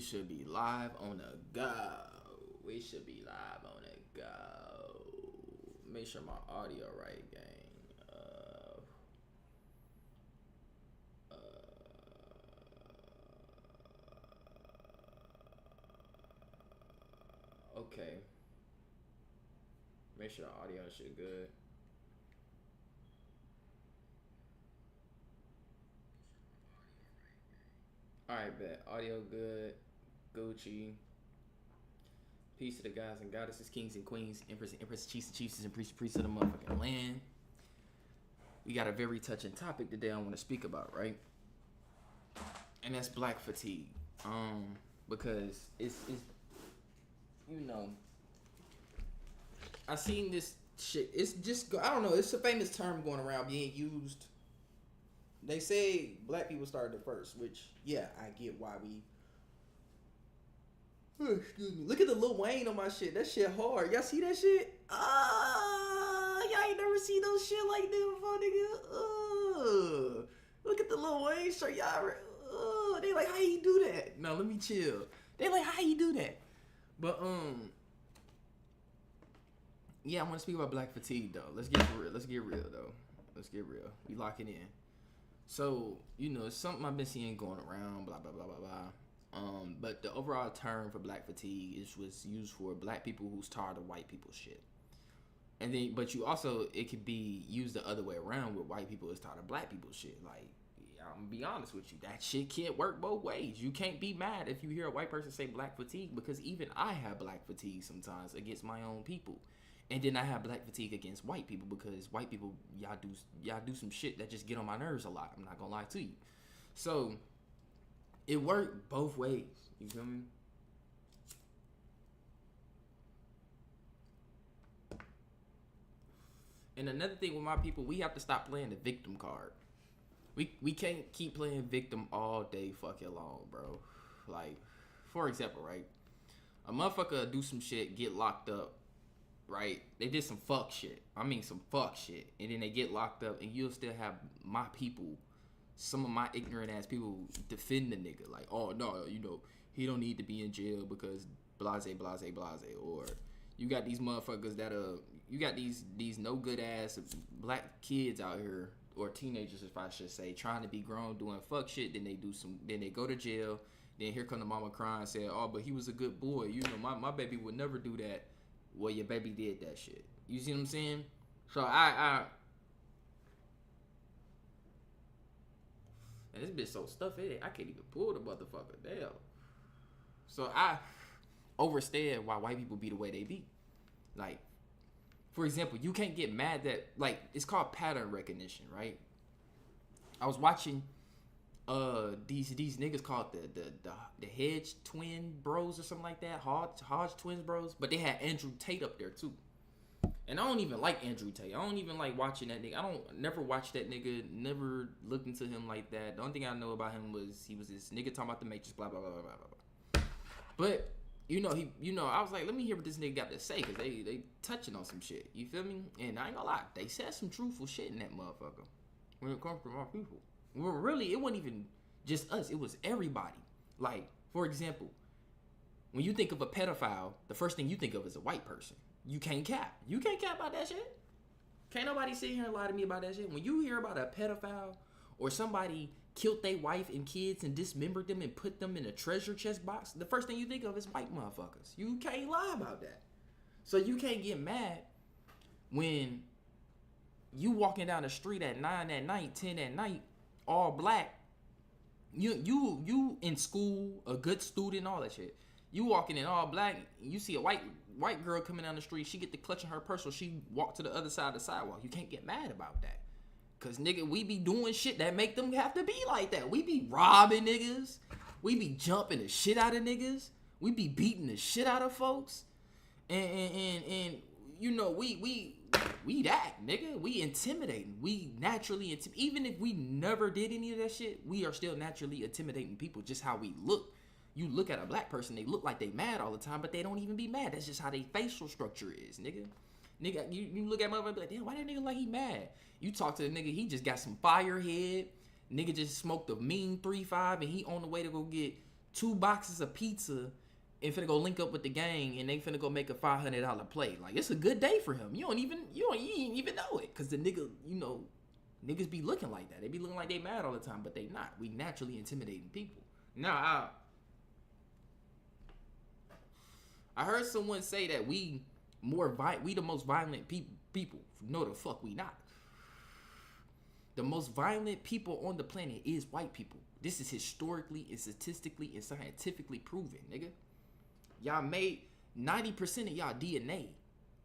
should be live on the go. We should be live on the go. Make sure my audio right, gang. Okay. Make sure the audio shit good. Alright, bet. Audio good. Gucci. Peace to the guys and goddesses, kings and queens, emperors and empresses, chiefs and chiefs, and priests of the motherfucking land. We got a very touching topic today I want to speak about, right? And that's black fatigue. Because it's you know, I seen this shit. It's just, I don't know. It's a famous term going around being used. They say black people started it first, which, yeah, I get why we. Oh, excuse me. Look at the Lil Wayne on my shit. That shit hard. Y'all see that shit? Y'all ain't never seen those shit like that before, nigga. Look at the Lil Wayne shirt. Y'all, they like, how you do that? No, let me chill. They like, how you do that? But, yeah, I want to speak about black fatigue, though. Let's get real. Let's get real, though. Let's get real. We locking in. So, you know, it's something I've been seeing going around, blah, blah, blah, blah, blah. But the overall term for black fatigue was used for black people who's tired of white people's shit. And then, but you also, it could be used the other way around with white people is tired of black people's shit. Like, I'm gonna be honest with you, that shit can't work both ways. You can't be mad if you hear a white person say black fatigue, because even I have black fatigue sometimes against my own people. And then I have black fatigue against white people because white people, y'all do some shit that just get on my nerves a lot. I'm not gonna lie to you. So it worked both ways. You feel me? And another thing with my people, we have to stop playing the victim card. We can't keep playing victim all day fucking long, bro. Like, for example, right? A motherfucker do some shit, get locked up. Right? They did some fuck shit. I mean some fuck shit. And then they get locked up and you'll still have my people, some of my ignorant ass people defend the nigga. Like, oh no, you know, he don't need to be in jail because blase, blase, blase. Or you got these motherfuckers that you got these no good ass black kids out here, or teenagers if I should say, trying to be grown doing fuck shit, then they go to jail, then here come the mama crying saying, oh, but he was a good boy. You know, my baby would never do that. Well, your baby did that shit. You see what I'm saying? So and this bitch so stuffed in it, I can't even pull the motherfucker. Damn. So I overstand why white people be the way they be. Like, for example, you can't get mad that, like, it's called pattern recognition, right? I was watching these niggas called the Hedge Twin Bros or something like that, Hodge Twins Bros, but they had Andrew Tate up there too. And I don't even like Andrew Tate. I don't even like watching that nigga. I don't never watch that nigga, never looked into him like that. The only thing I know about him was he was this nigga talking about the Matrix, blah blah blah blah blah blah. But I was like, let me hear what this nigga got to say, cause they touching on some shit. You feel me? And I ain't gonna lie, they said some truthful shit in that motherfucker when it comes from our people. Well, really, it wasn't even just us. It was everybody. Like, for example, when you think of a pedophile, the first thing you think of is a white person. You can't cap. You can't cap about that shit. Can't nobody sit here and lie to me about that shit. When you hear about a pedophile or somebody killed their wife and kids and dismembered them and put them in a treasure chest box, the first thing you think of is white motherfuckers. You can't lie about that. So you can't get mad when you walking down the street at 9 at night, 10 at night, all black, you in school, a good student, all that shit. You walking in all black, you see a white girl coming down the street, she get to clutching her purse, so she walk to the other side of the sidewalk. You can't get mad about that. Cause nigga, we be doing shit that make them have to be like that. We be robbing niggas. We be jumping the shit out of niggas. We be beating the shit out of folks. And you know, we that, nigga. We intimidating. We naturally even if we never did any of that shit, we are still naturally intimidating people, just how we look. You look at a black person, they look like they mad all the time, but they don't even be mad. That's just how their facial structure is, nigga. Nigga, you look at motherfucker and be like, damn, why that nigga like he mad? You talk to the nigga, he just got some fire head. Nigga just smoked a mean 3-5 and he on the way to go get 2 boxes of pizza and finna go link up with the gang and they finna go make a $500 play. Like, it's a good day for him. You ain't even know it. Cause the nigga, niggas be looking like that. They be looking like they mad all the time, but they not. We naturally intimidating people. Now, I heard someone say that we the most violent people. No, the fuck we not. The most violent people on the planet is white people. This is historically and statistically and scientifically proven, nigga. Y'all made 90% of y'all DNA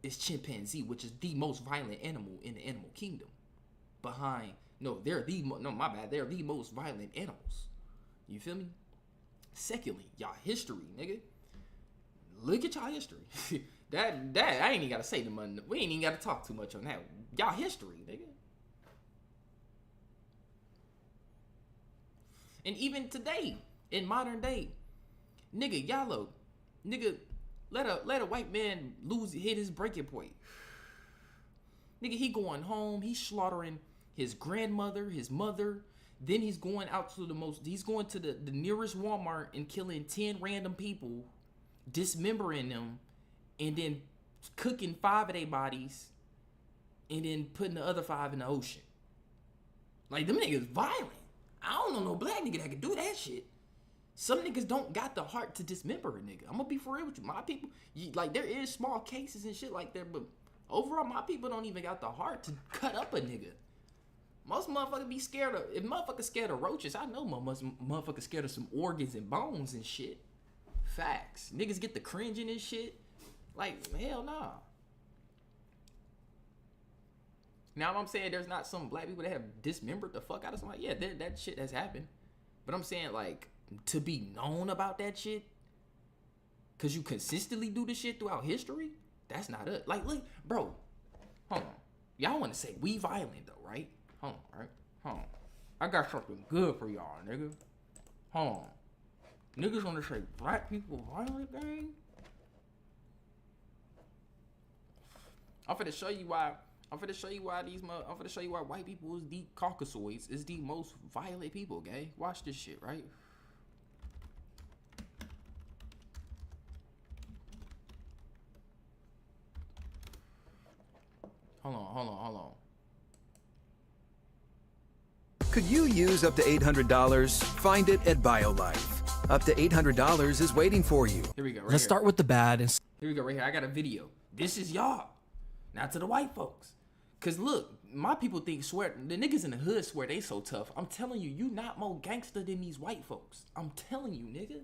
is chimpanzee, which is the most violent animal in the animal kingdom. They're the most violent animals. You feel me? Secondly, y'all history, nigga. Look at y'all history. that I ain't even gotta say nothing. We ain't even gotta talk too much on that. Y'all history, nigga. And even today, in modern day, nigga, let a white man hit his breaking point. Nigga, he going home, he's slaughtering his grandmother, his mother. Then he's going out to the nearest Walmart and killing 10 random people, dismembering them, and then cooking 5 of their bodies, and then putting the other 5 in the ocean. Like, them niggas violent. I don't know no black nigga that can do that shit. Some niggas don't got the heart to dismember a nigga. I'm gonna be for real with you. My people, there is small cases and shit like that, but overall, my people don't even got the heart to cut up a nigga. Most motherfuckers be scared of, if motherfuckers scared of roaches, I know motherfuckers scared of some organs and bones and shit. Facts. Niggas get the cringing and shit. Like, hell nah. Now I'm saying there's not some black people that have dismembered the fuck out of somebody. Yeah, that shit has happened. But I'm saying, like, to be known about that shit, cause you consistently do this shit throughout history, that's not it. Like, look, bro, hold on. Y'all want to say we violent though, right? Hold on, right? Hold on. I got something good for y'all, nigga. Hold on. Niggas want to say black people violent, gang? I'm finna show you why white people is the Caucasoids is the most violent people, gang. Watch this shit, right? Hold on. Could you use up to $800? Find it at BioLife. Up to $800 is waiting for you. Here we go. Let's start with the bad. Here we go, right here. I got a video. This is y'all. Not to the white folks. Cause look, my people the niggas in the hood swear they so tough. I'm telling you, you not more gangster than these white folks. I'm telling you, nigga.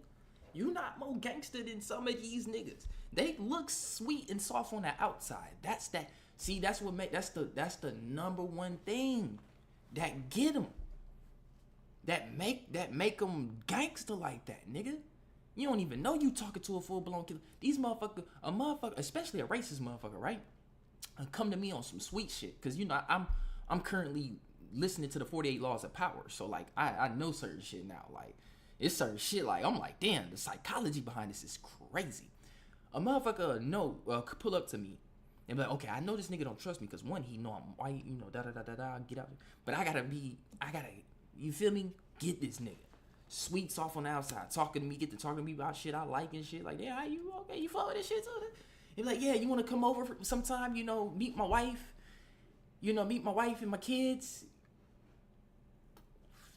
You not more gangster than some of these niggas. They look sweet and soft on the outside. That's the number one thing that get them. That make them gangster like that, nigga. You don't even know you talking to a full-blown killer. These motherfucker, especially a racist motherfucker, right? Come to me on some sweet shit, cause I'm currently listening to the 48 Laws of Power, so like I know certain shit now. Like, it's certain shit like I'm like, damn, the psychology behind this is crazy. A motherfucker could pull up to me and be like, okay, I know this nigga don't trust me, cause one, he know I'm white, get out. But I gotta, you feel me? Get this nigga. Sweet, soft on the outside, talking to me, get to talking to me about shit I like and shit. Like, yeah, how you okay? You follow this shit too? He's like, yeah, you want to come over sometime, meet my wife, meet my wife and my kids.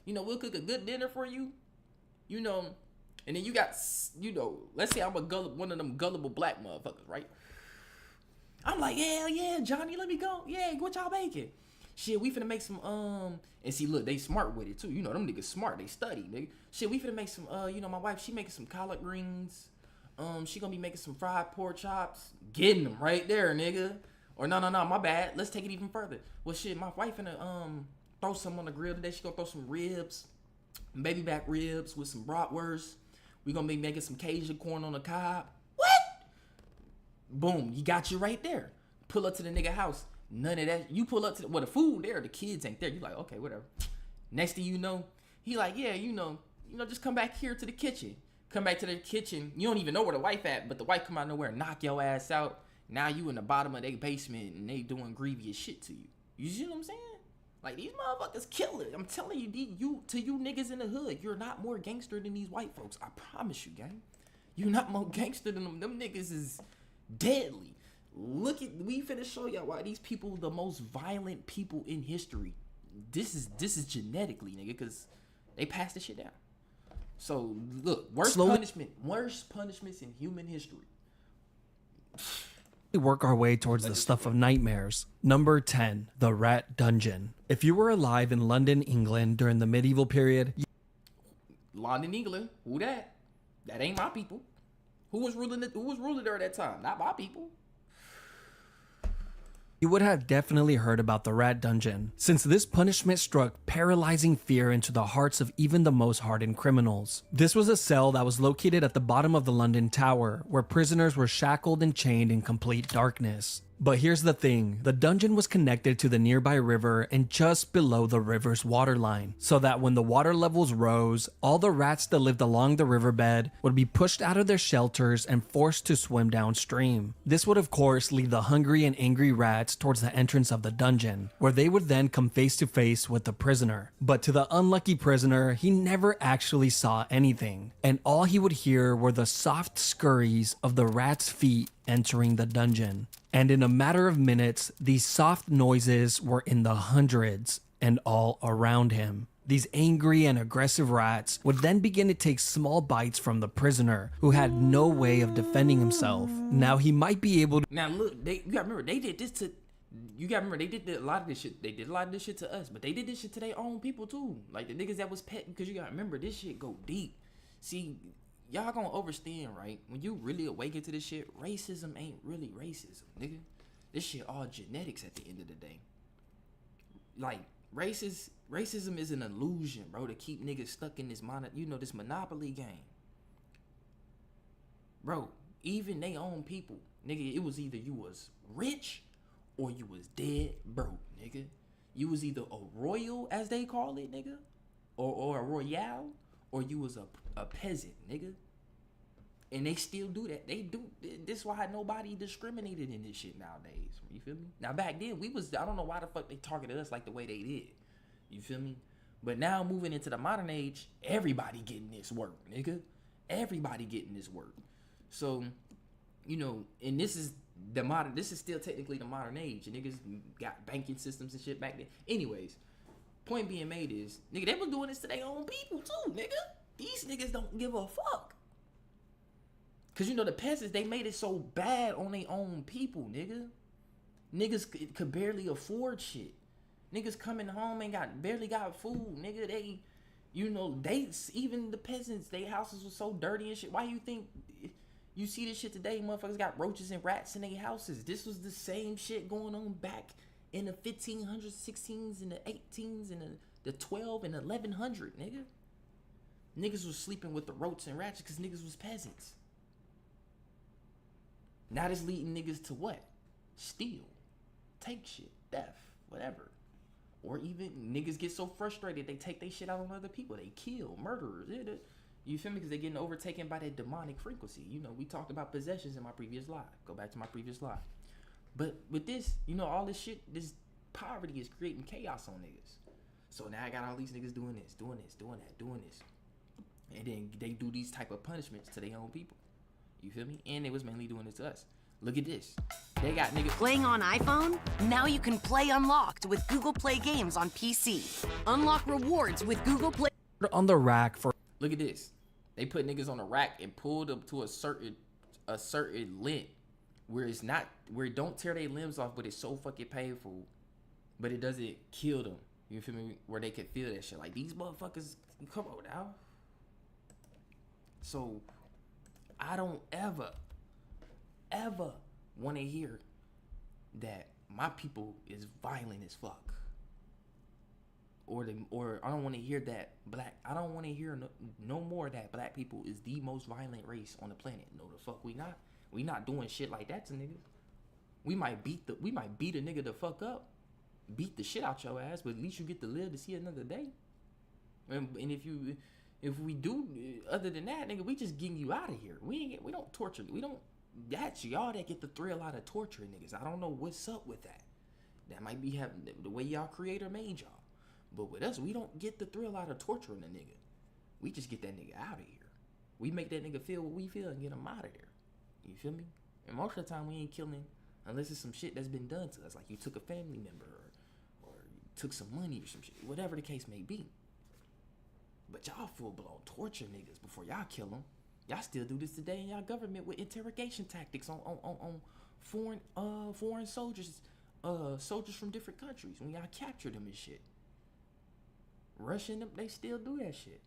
We'll cook a good dinner for you, and then you got, let's say I'm one of them gullible black motherfuckers, right? I'm like, hell yeah, Johnny, let me go. Yeah, what y'all making? Shit, we finna make some, and see, look, they smart with it too. Them niggas smart, they study, nigga. Shit, we finna make some, my wife, she making some collard greens. She gonna be making some fried pork chops. Getting them right there, nigga. Or no, my bad. Let's take it even further. Well, shit, my wife finna throw some on the grill today. She gonna throw some ribs, baby back ribs with some bratwurst. We gonna be making some Cajun corn on the cob. What? Boom, you got you right there. Pull up to the nigga house. None of that. You pull up to the food there. The kids ain't there. You like, okay, whatever. Next thing you know, he like, yeah, just come back here to the kitchen. Come back to the kitchen. You don't even know where the wife at, but the wife come out of nowhere and knock your ass out. Now you in the bottom of their basement and they doing grievous shit to you. You see what I'm saying? Like, these motherfuckers kill it. I'm telling you, you niggas in the hood, you're not more gangster than these white folks. I promise you, gang. You're not more gangster than them. Them niggas is deadly. We finna show y'all why these people the most violent people in history. This is genetically, nigga, because they passed this shit down. So look, worst punishments in human history. We work our way towards the stuff of nightmares. Number 10, the Rat Dungeon. If you were alive in London, England during the medieval period, London, England, who that? That ain't my people. Who was ruling there at that time? Not my people. you would have definitely heard about the Rat Dungeon, since this punishment struck paralyzing fear into the hearts of even the most hardened criminals. This was a cell that was located at the bottom of the London Tower, where prisoners were shackled and chained in complete darkness. But here's the thing, the dungeon was connected to the nearby river and just below the river's waterline, so that when the water levels rose, all the rats that lived along the riverbed would be pushed out of their shelters and forced to swim downstream. This would of course lead the hungry and angry rats towards the entrance of the dungeon, where they would then come face to face with the prisoner. But to the unlucky prisoner, he never actually saw anything, and all he would hear were the soft scurries of the rats' feet entering the dungeon. And in a matter of minutes, these soft noises were in the hundreds and all around him. These angry and aggressive rats would then begin to take small bites from the prisoner, who had no way of defending himself. Now he might be able to— Now look, you gotta remember, they did this to— you gotta remember, they did a lot of this shit. They did a lot of this shit to us, but they did this shit to their own people too. Like the niggas that was pet, because you gotta remember, this shit go deep. See, y'all gonna overstand, right? When you really awaken to this shit, racism ain't really racism, nigga. This shit all genetics at the end of the day. Like, racism is an illusion, bro, to keep niggas stuck in this this monopoly game. Bro, even they own people, nigga, it was either you was rich or you was dead broke, nigga. You was either a royal, as they call it, nigga, or a royale, or you was a peasant, nigga. And they still do that. They do. This is why nobody discriminated in this shit nowadays. You feel me? Now back then, I don't know why the fuck they targeted us like the way they did. You feel me? But now moving into the modern age, everybody getting this work, nigga. Everybody getting this work. So, and this is still technically the modern age. And niggas got banking systems and shit back then. Anyways, point being made is, nigga, they was doing this to their own people too, nigga. These niggas don't give a fuck. Cause the peasants, they made it so bad on their own people, nigga. Niggas could barely afford shit. Niggas coming home and barely got food, nigga. They even the peasants, their houses were so dirty and shit. Why you think you see this shit today? Motherfuckers got roaches and rats in their houses. This was the same shit going on back in the 1500s, 16s, and the 18s, and the 12 and 1100, nigga. Niggas was sleeping with the roaches and rats because niggas was peasants. Now this leading niggas to what? Steal, take shit, theft, whatever. Or even niggas get so frustrated they take their shit out on other people. They kill, murderers. You feel me? Because they getting overtaken by that demonic frequency. We talked about possessions in my previous live. Go back to my previous live. But with this, all this shit, this poverty is creating chaos on niggas. So now I got all these niggas doing this, doing this. And then they do these type of punishments to their own people. You feel me? And they was mainly doing it to us. Look at this. They got niggas playing on iPhone? Now you can play Unlocked with Google Play Games on PC. Unlock rewards with Google Play on the rack for— Look at this. They put niggas on a rack and pulled them to a certain length where it don't tear their limbs off, but it's so fucking painful, but it doesn't kill them. You feel me? Where they can feel that shit. Like, these motherfuckers, come on now. So I don't ever want to hear that my people is violent as fuck, or I don't want to hear that I don't want to hear no more that black people is the most violent race on the planet. No, the fuck we not. We not doing shit like that to niggas. We might beat a nigga the fuck up, beat the shit out your ass, but at least you get to live to see another day. And if we do, other than that, nigga, we just getting you out of here. We don't torture. That's y'all that get the thrill out of torturing niggas. I don't know what's up with that. That might be the way y'all creator made y'all. But with us, we don't get the thrill out of torturing a nigga. We just get that nigga out of here. We make that nigga feel what we feel and get him out of there. You feel me? And most of the time, we ain't killing unless it's some shit that's been done to us. Like you took a family member or you took some money or some shit. Whatever the case may be. But y'all full-blown torture niggas before y'all kill them. Y'all still do this today in y'all government with interrogation tactics on foreign soldiers, soldiers from different countries when y'all capture them and shit. Russian them, they still do that shit.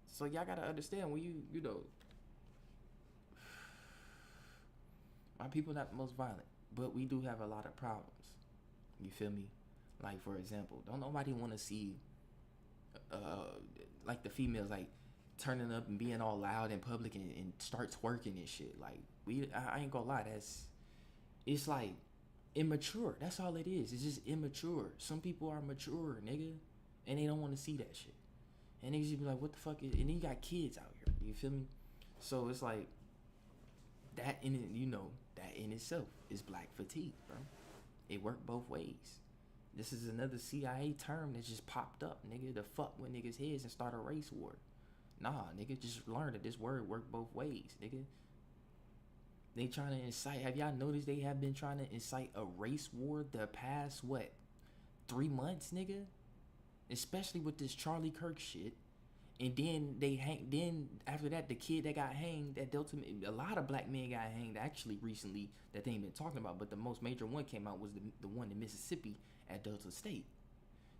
So y'all gotta understand when you know, my people not the most violent, but we do have a lot of problems. You feel me? Like for example, don't nobody want to see, like the females like turning up and being all loud in public and start twerking and shit. Like I ain't gonna lie, it's like immature. That's all it is. It's just immature. Some people are mature, nigga, and they don't want to see that shit. And niggas just be like, what the fuck is? And then you got kids out here. You feel me? So it's like that in it, you know, that in itself is black fatigue, bro. It worked both ways. This is another CIA term that just popped up, nigga, to fuck with niggas' heads and start a race war. Nah, nigga, just learn that this word worked both ways, nigga. They trying to incite. Have y'all noticed they have been trying to incite a race war the past, what, 3 months, nigga? Especially with this Charlie Kirk shit. And then then after that, the kid that got hanged at Delta, a lot of black men got hanged actually recently that they ain't been talking about, but the most major one came out was the one in Mississippi at Delta State.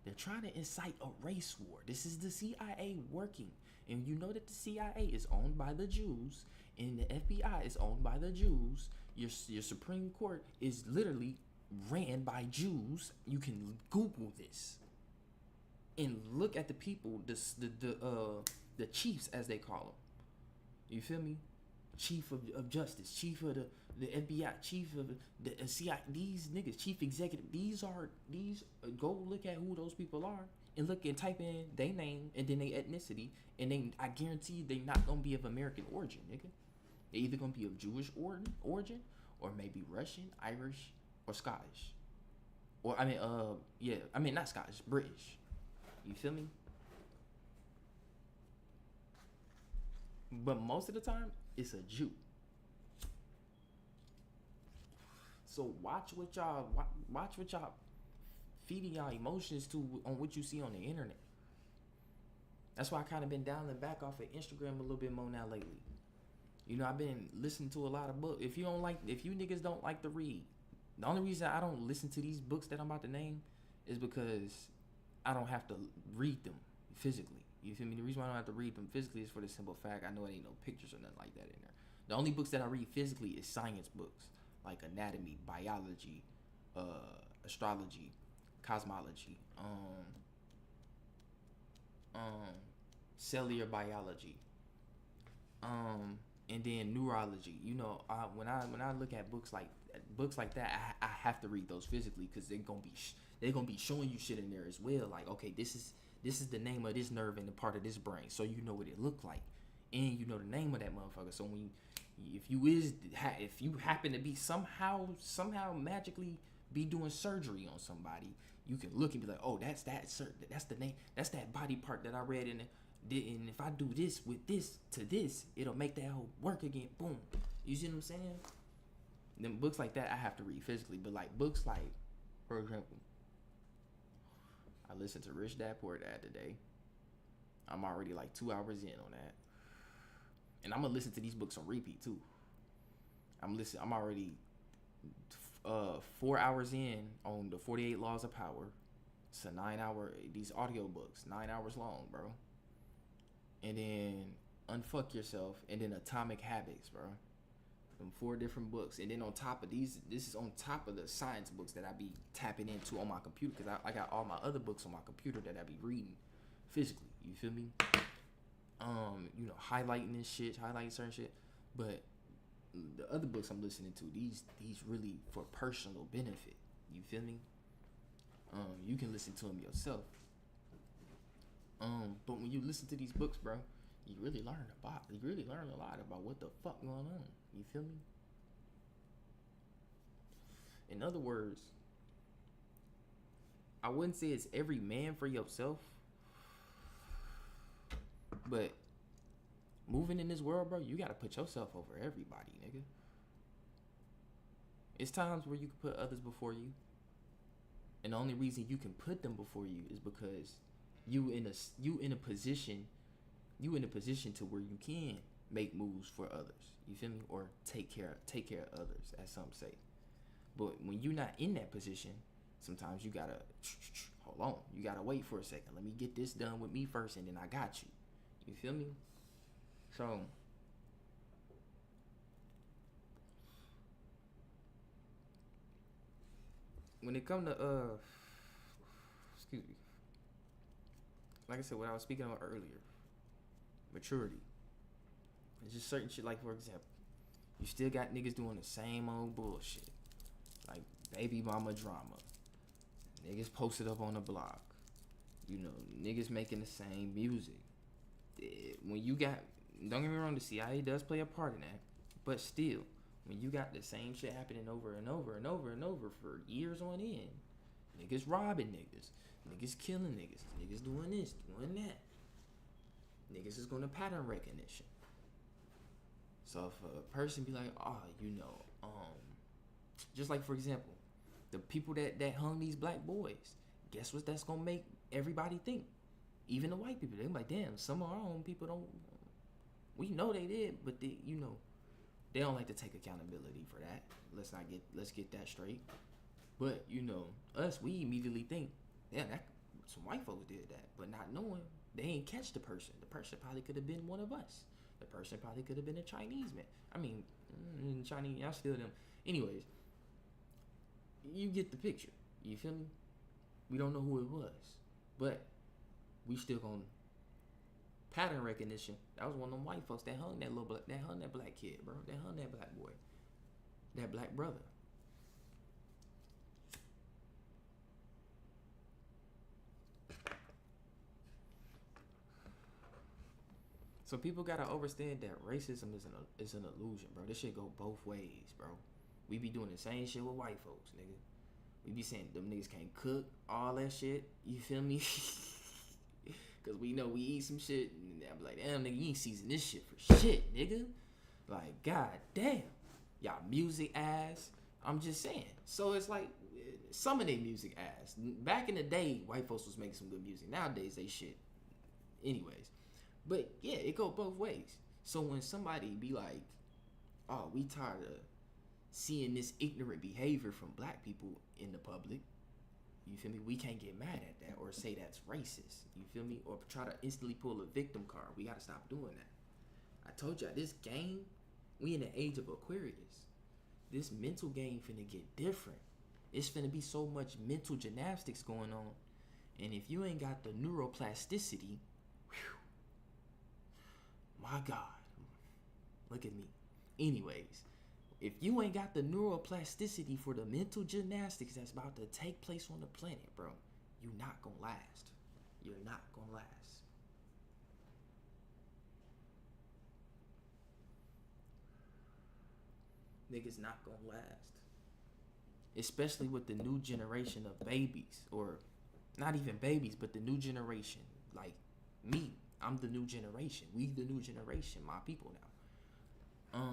They're trying to incite a race war. This is the CIA working. And you know that the CIA is owned by the Jews and the FBI is owned by the Jews. Your Supreme Court is literally ran by Jews. You can Google this. And look at the people, the chiefs as they call them. You feel me? Chief of Justice, chief of the FBI, chief of the CIA. These niggas, chief executive. These go look at who those people are and look and type in their name and then their ethnicity, and I guarantee you they not gonna be of American origin, nigga. They either gonna be of Jewish origin or maybe Russian, Irish, or Scottish. Or not Scottish, British. You feel me? But most of the time, it's a Jew. So watch what y'all feeding y'all emotions to on what you see on the internet. That's why I kind of been dialing back off of Instagram a little bit more now lately. You know, I've been listening to a lot of books. If you niggas don't like to read, the only reason I don't listen to these books that I'm about to name is because I don't have to read them physically. You feel me? The reason why I don't have to read them physically is for the simple fact I know there ain't no pictures or nothing like that in there. The only books that I read physically is science books, like anatomy, biology, astrology, cosmology, cellular biology, and then neurology. You know, when I look at books like that, I have to read those physically because they're gonna be showing you shit in there as well. Like, okay, this is the name of this nerve in the part of this brain, so you know what it looked like, and you know the name of that motherfucker. So if you happen to be somehow magically be doing surgery on somebody, you can look and be like, oh, that's the name, that's that body part that I read in it. And if I do this with this to this, it'll make that whole work again. Boom. You see what I'm saying? Then books like that I have to read physically, but like books like, for example, I listened to Rich Dad Poor Dad today. I'm already like 2 hours in on that, and I'm gonna listen to these books on repeat too. I'm already 4 hours in on the 48 Laws of Power. It's a 9-hour. These audio books, 9 hours long, bro. And then Unfuck Yourself, and then Atomic Habits, bro. Them 4 different books, and then on top of these, this is on top of the science books that I be tapping into on my computer, because I got all my other books on my computer that I be reading physically. You feel me? You know, highlighting this shit, highlighting certain shit. But the other books I'm listening to, these really for personal benefit. You feel me? You can listen to them yourself. But when you listen to these books, bro, you really learn a lot about what the fuck going on. You feel me? In other words, I wouldn't say it's every man for yourself, but moving in this world, bro, you gotta put yourself over everybody, nigga. It's times where you can put others before you, and the only reason you can put them before you is because you in a position to where you can make moves for others. You feel me? Or take care of others, as some say. But when you're not in that position, sometimes you gotta hold on. You gotta wait for a second. Let me get this done with me first, and then I got you. You feel me? So when it come to excuse me, like I said, what I was speaking about earlier, maturity. It's just certain shit. Like, for example, you still got niggas doing the same old bullshit, like baby mama drama. Niggas posted up on the block. You know, niggas making the same music. When you got, don't get me wrong, the CIA does play a part in that, but still, when you got the same shit happening over and over and over and over for years on end, niggas robbing niggas killing niggas doing this, doing that, niggas is gonna pattern recognition. So if a person be like, oh, you know, just like, for example, the people that hung these black boys, guess what that's gonna make everybody think? Even the white people, they like, damn, some of our own people don't, we know they did, but they, you know, they don't like to take accountability for that. Let's get that straight. But, you know, us, we immediately think, yeah, that some white folks did that, but not knowing they ain't catch the person. The person probably could have been one of us. The person probably could have been a Chinese man. I mean, Chinese, y'all still them. Anyways, you get the picture. You feel me? We don't know who it was, but we still gonna pattern recognition. That was one of them white folks that hung that black kid, bro. That hung that black boy, that black brother. So people gotta understand that racism is an illusion, bro. This shit go both ways, bro. We be doing the same shit with white folks, nigga. We be saying them niggas can't cook, all that shit. You feel me? Cause we know we eat some shit, and I be like, damn, nigga, you ain't season this shit for shit, nigga. Like, god damn, y'all music ass. I'm just saying. So it's like, some of they music ass. Back in the day, white folks was making some good music. Nowadays, they shit. Anyways. But yeah, it go both ways. So when somebody be like, oh, we tired of seeing this ignorant behavior from black people in the public, you feel me? We can't get mad at that or say that's racist. You feel me? Or try to instantly pull a victim card. We gotta stop doing that. I told y'all, this game, we in the age of Aquarius. This mental game finna get different. It's finna be so much mental gymnastics going on. And if you ain't got the neuroplasticity, my God, look at me. Anyways, if you ain't got the neuroplasticity for the mental gymnastics that's about to take place on the planet, bro, you're not gonna last. You're not gonna last. Niggas not gonna last. Especially with the new generation of babies, or not even babies, but the new generation, like me. I'm the new generation. We the new generation, my people now.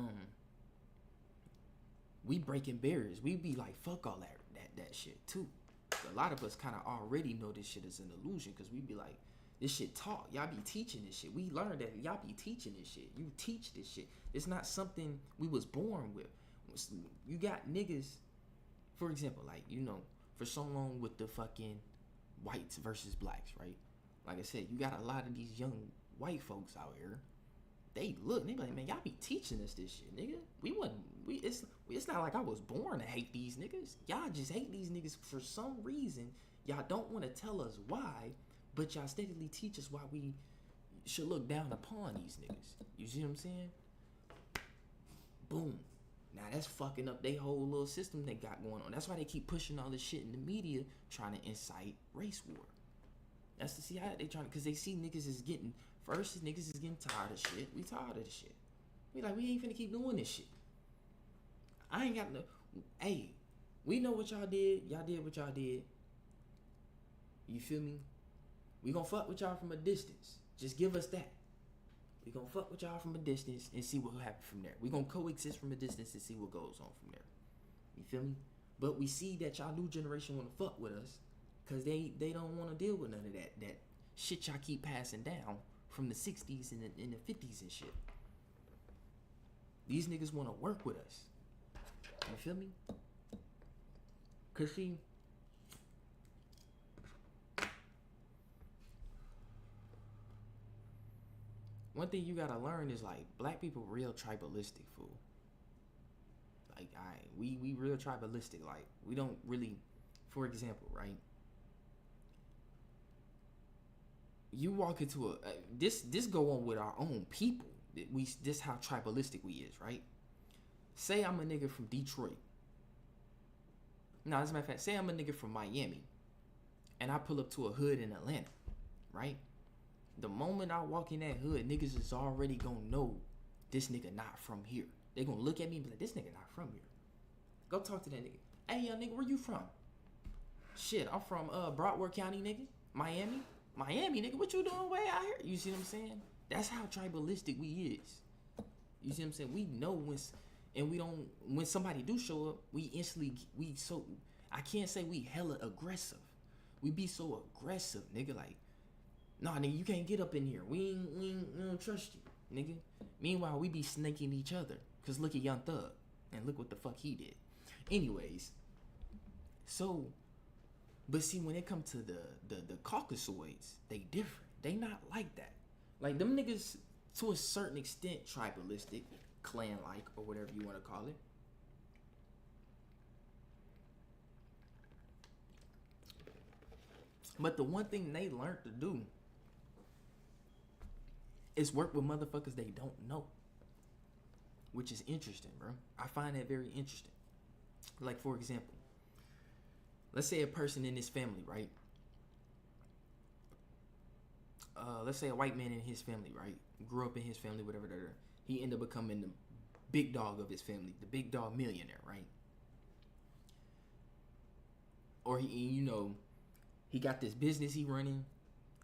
We breaking barriers. We be like, fuck all that shit too. A lot of us kind of already know this shit is an illusion, because we be like, this shit taught. Y'all be teaching this shit. We learned that y'all be teaching this shit. You teach this shit. It's not something we was born with. You got niggas, for example, like, you know, for so long with the fucking whites versus blacks, right? Like I said, you got a lot of these young white folks out here. They look, they be like, man, y'all be teaching us this shit, nigga. It's not like I was born to hate these niggas. Y'all just hate these niggas for some reason. Y'all don't want to tell us why, but y'all steadily teach us why we should look down upon these niggas. You see what I'm saying? Boom. Now that's fucking up their whole little system they got going on. That's why they keep pushing all this shit in the media, trying to incite race war. That's to see how they trying to, because they see niggas is getting, first niggas is getting tired of shit. We tired of the shit. We like, we ain't finna keep doing this shit. I ain't got no, hey, We know what y'all did. Y'all did what y'all did. You feel me? We gonna fuck with y'all from a distance. Just give us that. We gonna fuck with y'all from a distance and see what will happen from there. We gonna coexist from a distance and see what goes on from there. You feel me? But we see that y'all new generation wanna fuck with us because they don't wanna deal with none of that shit y'all keep passing down from the 60s and the 50s and shit. These niggas wanna work with us. You feel me? Cause see, one thing you gotta learn is like black people real tribalistic, fool. Like we real tribalistic. Like we don't really, for example, right? You walk into a this go on with our own people. This how tribalistic we is, right? Say I'm a nigga from Detroit. No, as a matter of fact, say I'm a nigga from Miami, and I pull up to a hood in Atlanta, right? The moment I walk in that hood, niggas is already gonna know this nigga not from here. They gonna look at me and be like, this nigga not from here. Go talk to that nigga. Hey, young nigga, where you from? Shit, I'm from Broward County, nigga. Miami, nigga. What you doing way out here? You see what I'm saying? That's how tribalistic we is. You see what I'm saying? We know when somebody do show up, I can't say we hella aggressive. We be so aggressive, nigga. Like, nah, nigga, you can't get up in here. We don't trust you, nigga. Meanwhile, we be snaking each other. Cause look at Young Thug. And look what the fuck he did. Anyways. So, but see, when it come to the Caucasoids, they different. They not like that. Like, them niggas, to a certain extent, tribalistic, clan-like, or whatever you want to call it. But the one thing they learned to do is work with motherfuckers they don't know. Which is interesting, bro. I find that very interesting. Like, for example, let's say a person in this family, right? Let's say a white man in his family, right? Grew up in his family, whatever. He ended up becoming the big dog of his family, the big dog millionaire, right? Or he got this business he running.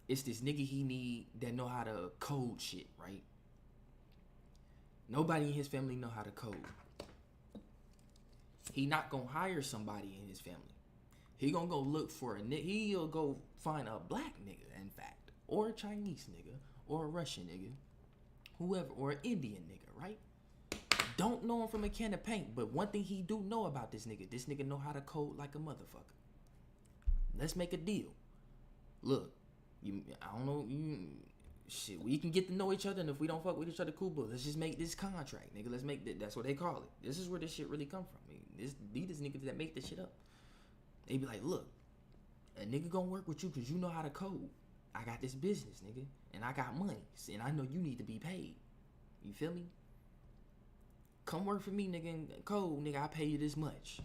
It's this nigga he need that know how to code shit, right? Nobody in his family know how to code. He not gonna hire somebody in his family. He gonna go look for a nigga. He'll go find a black nigga, in fact, or a Chinese nigga, or a Russian nigga, whoever, or an Indian nigga, right? Don't know him from a can of paint, but one thing he do know about this nigga know how to code like a motherfucker. Let's make a deal. Look, I don't know, shit, we can get to know each other, and if we don't fuck with each other, cool, but let's just make this contract, nigga. Let's make that's what they call it. This is where this shit really come from. These niggas that make this shit up. They be like, look, a nigga gonna work with you because you know how to code. I got this business, nigga, and I got money, and I know you need to be paid. You feel me? Come work for me, nigga, and code, nigga. I pay you this much.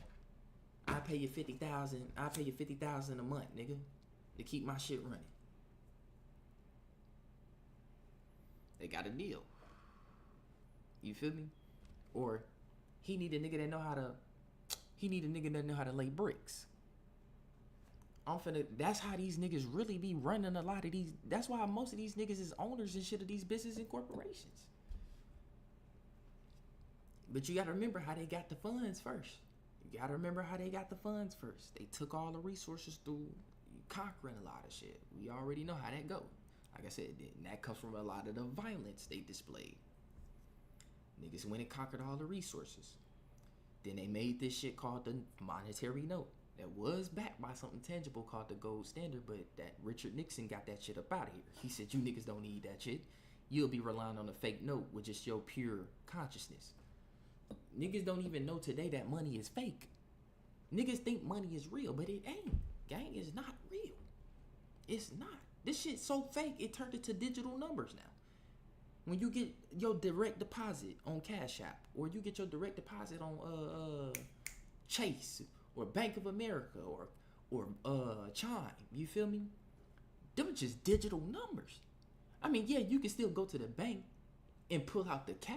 I pay you $50,000. I pay you $50,000 a month, nigga, to keep my shit running. They got a deal. You feel me? Or he need a nigga that know how to lay bricks. That's how these niggas really be running a lot of these. That's why most of these niggas is owners and shit of these businesses and corporations. But you gotta remember how they got the funds first. They took all the resources through conquering a lot of shit. We already know how that go. Like I said, and that comes from a lot of the violence they displayed. Niggas went and conquered all the resources. Then they made this shit called the monetary note that was backed by something tangible called the gold standard, but that Richard Nixon got that shit up out of here. He said, you niggas don't need that shit. You'll be relying on a fake note with just your pure consciousness. Niggas don't even know today that money is fake. Niggas think money is real, but it ain't. Gang, is not real. It's not. This shit's so fake, it turned into digital numbers now. When you get your direct deposit on Cash App, or you get your direct deposit on Chase, or Bank of America, or Chime, you feel me? Them are just digital numbers. I mean, yeah, you can still go to the bank and pull out the cash,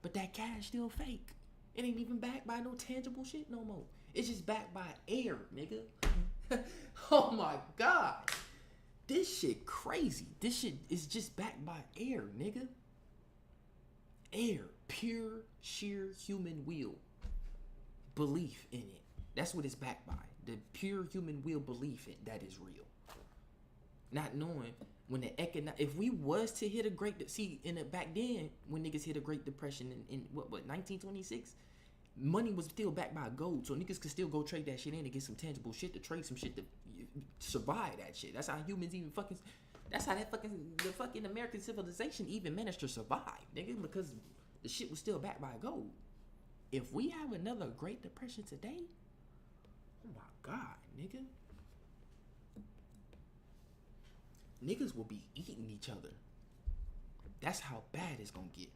but that cash still fake. It ain't even backed by no tangible shit no more. It's just backed by air, nigga. Oh my god. This shit crazy. This shit is just backed by air, nigga. Air. Pure, sheer human will. Belief in it. That's what it's backed by. The pure human will belief in that is real. Not knowing when if we was to hit a great, back then when niggas hit a Great Depression in what 1926, money was still backed by gold, so niggas could still go trade that shit in to get some tangible shit, to trade some shit to survive that shit. That's how humans even fucking. That's how the fucking American civilization even managed to survive, nigga, because the shit was still backed by gold. If we have another Great Depression today, oh my god, nigga. Niggas will be eating each other. That's how bad it's gonna get.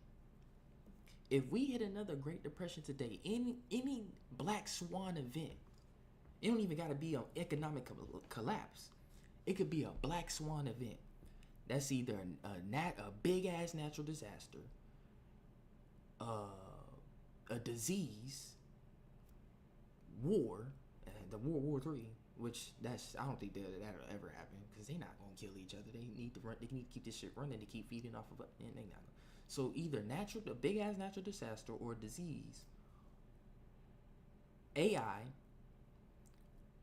If we hit another Great Depression today, any black swan event, it don't even gotta be an economic collapse. It could be a black swan event. That's either a big ass natural disaster, a disease, war, the World War III, which I don't think that'll ever happen because they not gonna kill each other. They need to run. They need to keep this shit running to keep feeding off of it, and they not. So either a big ass natural disaster, or disease, AI,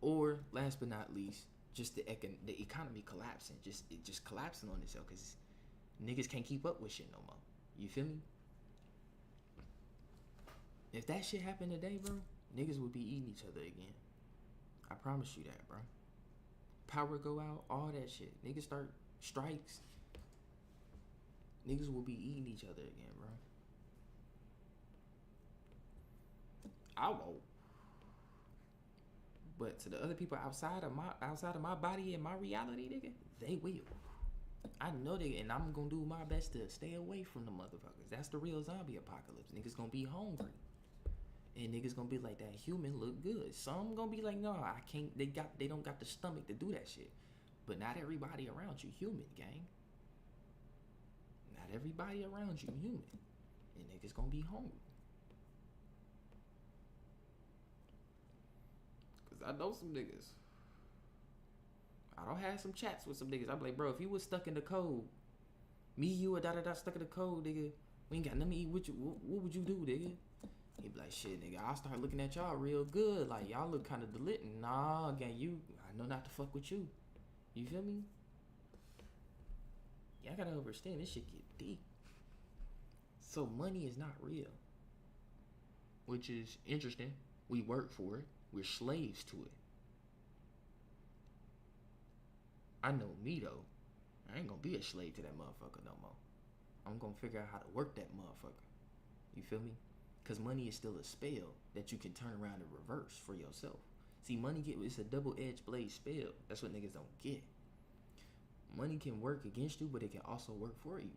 or last but not least, just the economy collapsing, just collapsing on itself because niggas can't keep up with shit no more. You feel me? If that shit happened today, bro, niggas would be eating each other again. I promise you that, bro. Power go out, all that shit. Niggas start strikes. Niggas will be eating each other again, bro. I won't. But to the other people outside of my body and my reality, nigga, they will. I know they, and I'm gonna do my best to stay away from the motherfuckers. That's the real zombie apocalypse. Niggas gonna be hungry. And niggas gonna be like, that human look good. Some gonna be like, no, I can't. They don't got the stomach to do that shit. But not everybody around you human, gang. Not everybody around you human. And niggas gonna be hungry. Cause I know some niggas. I don't have some chats with some niggas. I'm like, bro, if you was stuck in the cold, me, you, or da stuck in the cold, nigga, we ain't got nothing to eat with you. What would you do, nigga? He be like, shit, nigga, I'll start looking at y'all real good. Like, y'all look kind of delit. Nah, gang, I know not to fuck with you. You feel me? Y'all gotta understand, this shit get deep. So money is not real. Which is interesting. We work for it. We're slaves to it. I know me, though. I ain't gonna be a slave to that motherfucker no more. I'm gonna figure out how to work that motherfucker. You feel me? Because money is still a spell that you can turn around and reverse for yourself. See, it's a double-edged blade spell. That's what niggas don't get. Money can work against you, but it can also work for you.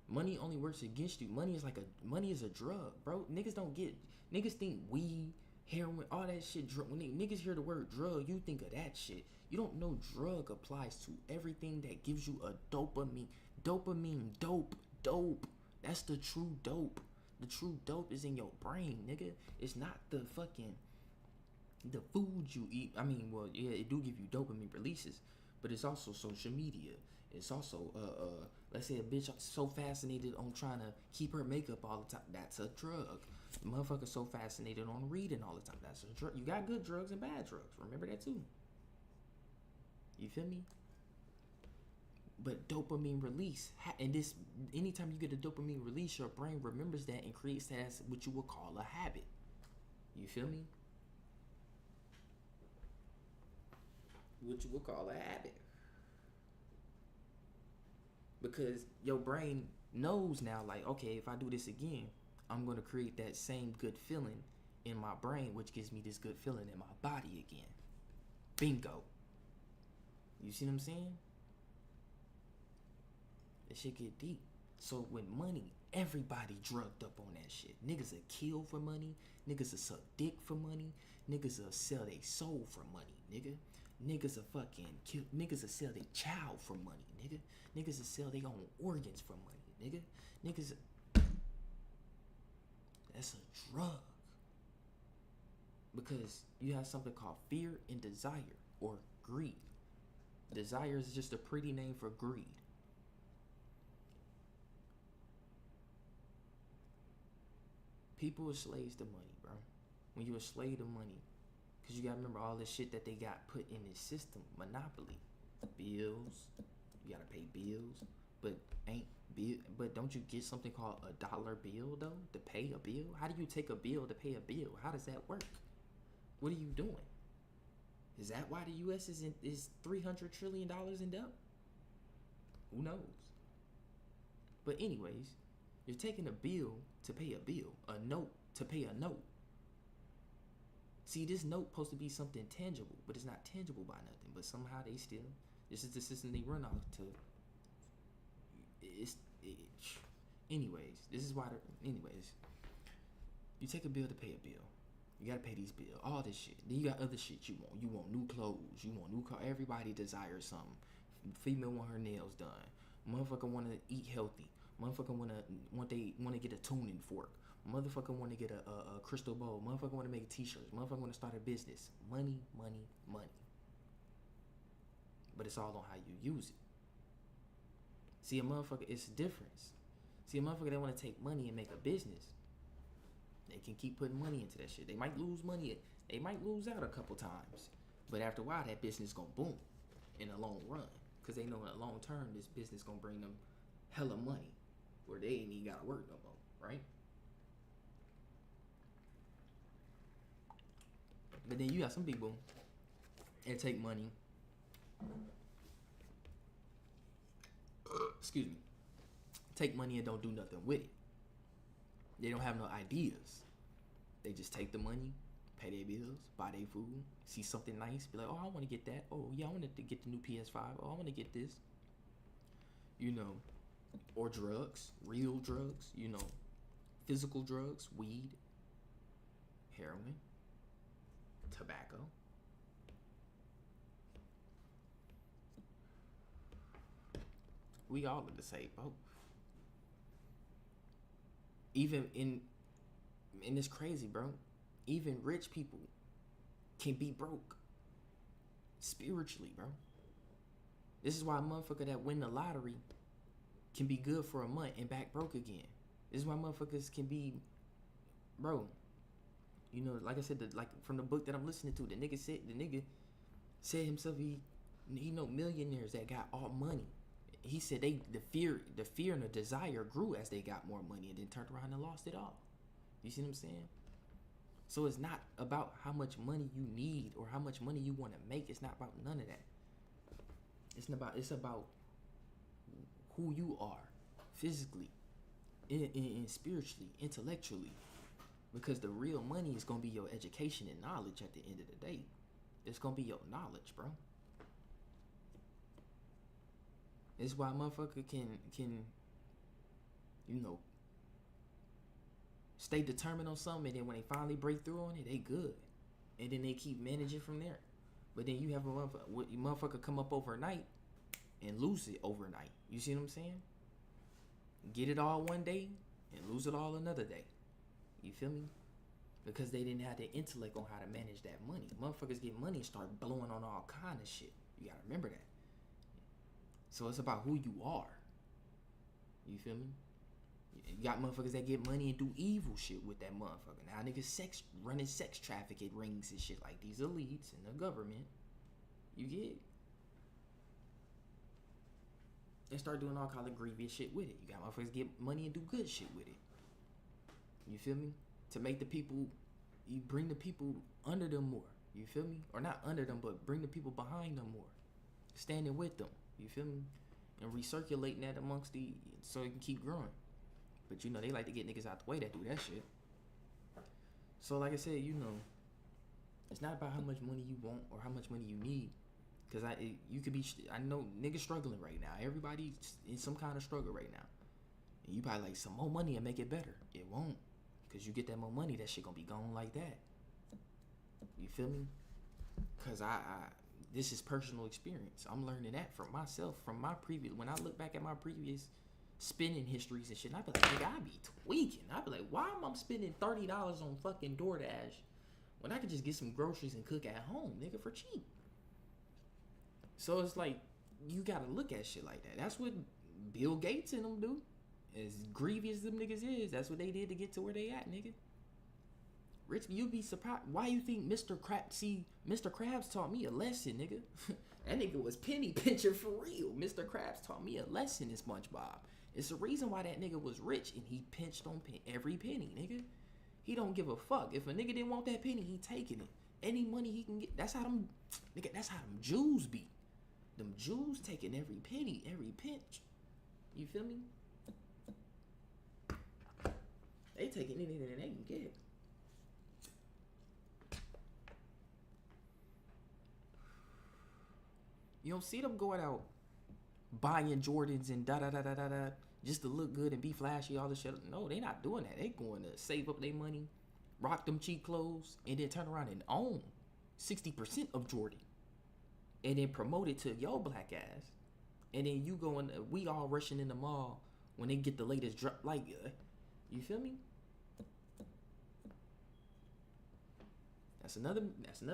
Money only works against you. Money is a drug, bro. Niggas think weed, heroin, all that shit. When niggas hear the word drug, you think of that shit. You don't know drug applies to everything that gives you a dopamine. Dopamine, dope. That's the true dope. The true dope is in your brain, nigga. It's not the food you eat. I mean, well, yeah, it do give you dopamine releases, but it's also social media. It's also, let's say a bitch so fascinated on trying to keep her makeup all the time. That's a drug. The motherfucker so fascinated on reading all the time. That's a drug. You got good drugs and bad drugs. Remember that too. You feel me? But dopamine release, and this, anytime you get a dopamine release, your brain remembers that and creates that as what you would call a habit. You feel me? What you would call a habit. Because your brain knows now, like, okay, if I do this again, I'm going to create that same good feeling in my brain, which gives me this good feeling in my body again. Bingo. You see what I'm saying? That shit get deep. So with money, everybody drugged up on that shit. Niggas will kill for money. Niggas will suck dick for money. Niggas will sell their soul for money, nigga. Niggas will fucking kill. Niggas will sell their child for money, nigga. Niggas will sell their own organs for money, nigga. Niggas. That's a drug. Because you have something called fear and desire, or greed. Desire is just a pretty name for greed. People are slaves to money, bro. When you're a slave to money, because you gotta remember all the shit that they got put in this system. Monopoly, bills, you gotta pay bills, but don't you get something called a dollar bill though to pay a bill? How do you take a bill to pay a bill? How does that work? What are you doing? Is that why the U.S. is $300 trillion in debt? Who knows? But anyways, you're taking a bill to pay a bill, a note to pay a note. See, this note supposed to be something tangible, but it's not tangible by nothing. But somehow they still, this is the system they run off to. Anyways, this is why. Anyways, you take a bill to pay a bill. You gotta pay these bills, all this shit. Then you got other shit you want. You want new clothes. You want new car. Everybody desires something. Female want her nails done. Motherfucker want to eat healthy. Motherfucker want to get a tuning fork. Motherfucker want to get a crystal bowl. Motherfucker want to make t-shirts. Motherfucker want to start a business. Money, money, money. But it's all on how you use it. See, a motherfucker, it's a difference. See, a motherfucker that want to take money and make a business, they can keep putting money into that shit. They might lose money. They might lose out a couple times. But after a while, that business going to boom in the long run. Because they know in the long term, this business going to bring them hella money where they ain't even got to work no more, right? But then you got some people that take money, excuse me, take money and don't do nothing with it. They don't have no ideas. They just take the money, pay their bills, buy their food, see something nice, be like, oh, I want to get that. Oh, yeah, I wanted to get the new PS5. Oh, I want to get this. You know, or drugs, real drugs, you know, physical drugs, weed, heroin, tobacco. We all in the same boat. Even in it's crazy, bro. Even rich people can be broke spiritually, bro. This is why a motherfucker that win the lottery can be good for a month and back broke again. This is why motherfuckers can be, bro. You know, like I said, like from the book that I'm listening to, the nigga said himself he know millionaires that got all money. He said the fear and the desire grew as they got more money and then turned around and lost it all. You see what I'm saying? So it's not about how much money you need or how much money you want to make. It's not about none of that. It's about who you are physically, and spiritually, intellectually. Because the real money is gonna be your education and knowledge at the end of the day. It's gonna be your knowledge, bro. It's why a motherfucker can, you know, stay determined on something, and then when they finally break through on it, they good. And then they keep managing from there. But then you have a motherfucker come up overnight and lose it overnight. You see what I'm saying? Get it all one day and lose it all another day. You feel me? Because they didn't have the intellect on how to manage that money. Motherfuckers get money and start blowing on all kind of shit. You gotta remember that. So it's about who you are. You feel me? You got motherfuckers that get money and do evil shit with that motherfucker. Now niggas running sex trafficking rings and shit like these elites and the government. You get? They start doing all kind of grievous shit with it. You got motherfuckers get money and do good shit with it. You feel me? To make the people, you bring the people under them more. You feel me? Or not under them, but bring the people behind them more. Standing with them. You feel me? And recirculating that amongst so it can keep growing. But you know, they like to get niggas out the way that do that shit. So like I said, you know, it's not about how much money you want or how much money you need. Cause I know niggas struggling right now. Everybody's in some kind of struggle right now. And you probably like some more money and make it better. It won't. Cause you get that more money, that shit gonna be gone like that. You feel me? Cause this is personal experience. I'm learning that from myself, from my previous. When I look back at my previous spending histories and shit, and I be like, nigga, I be tweaking. I be like, why am I spending $30 on fucking DoorDash when I could just get some groceries and cook at home, nigga, for cheap. So it's like, you gotta look at shit like that. That's what Bill Gates and them do. As grievous as them niggas is, that's what they did to get to where they at, nigga. Rich, you be surprised. Why you think Mr. Krabs taught me a lesson, nigga? That nigga was penny pincher for real. Mr. Krabs taught me a lesson in SpongeBob. It's the reason why that nigga was rich, and he pinched on every penny, nigga. He don't give a fuck. If a nigga didn't want that penny, he taking it. Any money he can get. That's how them Jews be. Them Jews taking every penny, every pinch. You feel me? They taking anything that they can get. You don't see them going out buying Jordans and da da da da da da just to look good and be flashy, all this shit. No, they not doing that. They going to save up their money, rock them cheap clothes, and then turn around and own 60% of Jordan, and then promote it to your black ass. And then you going, we all rushing in the mall when they get the latest drop. Like, you feel me? That's another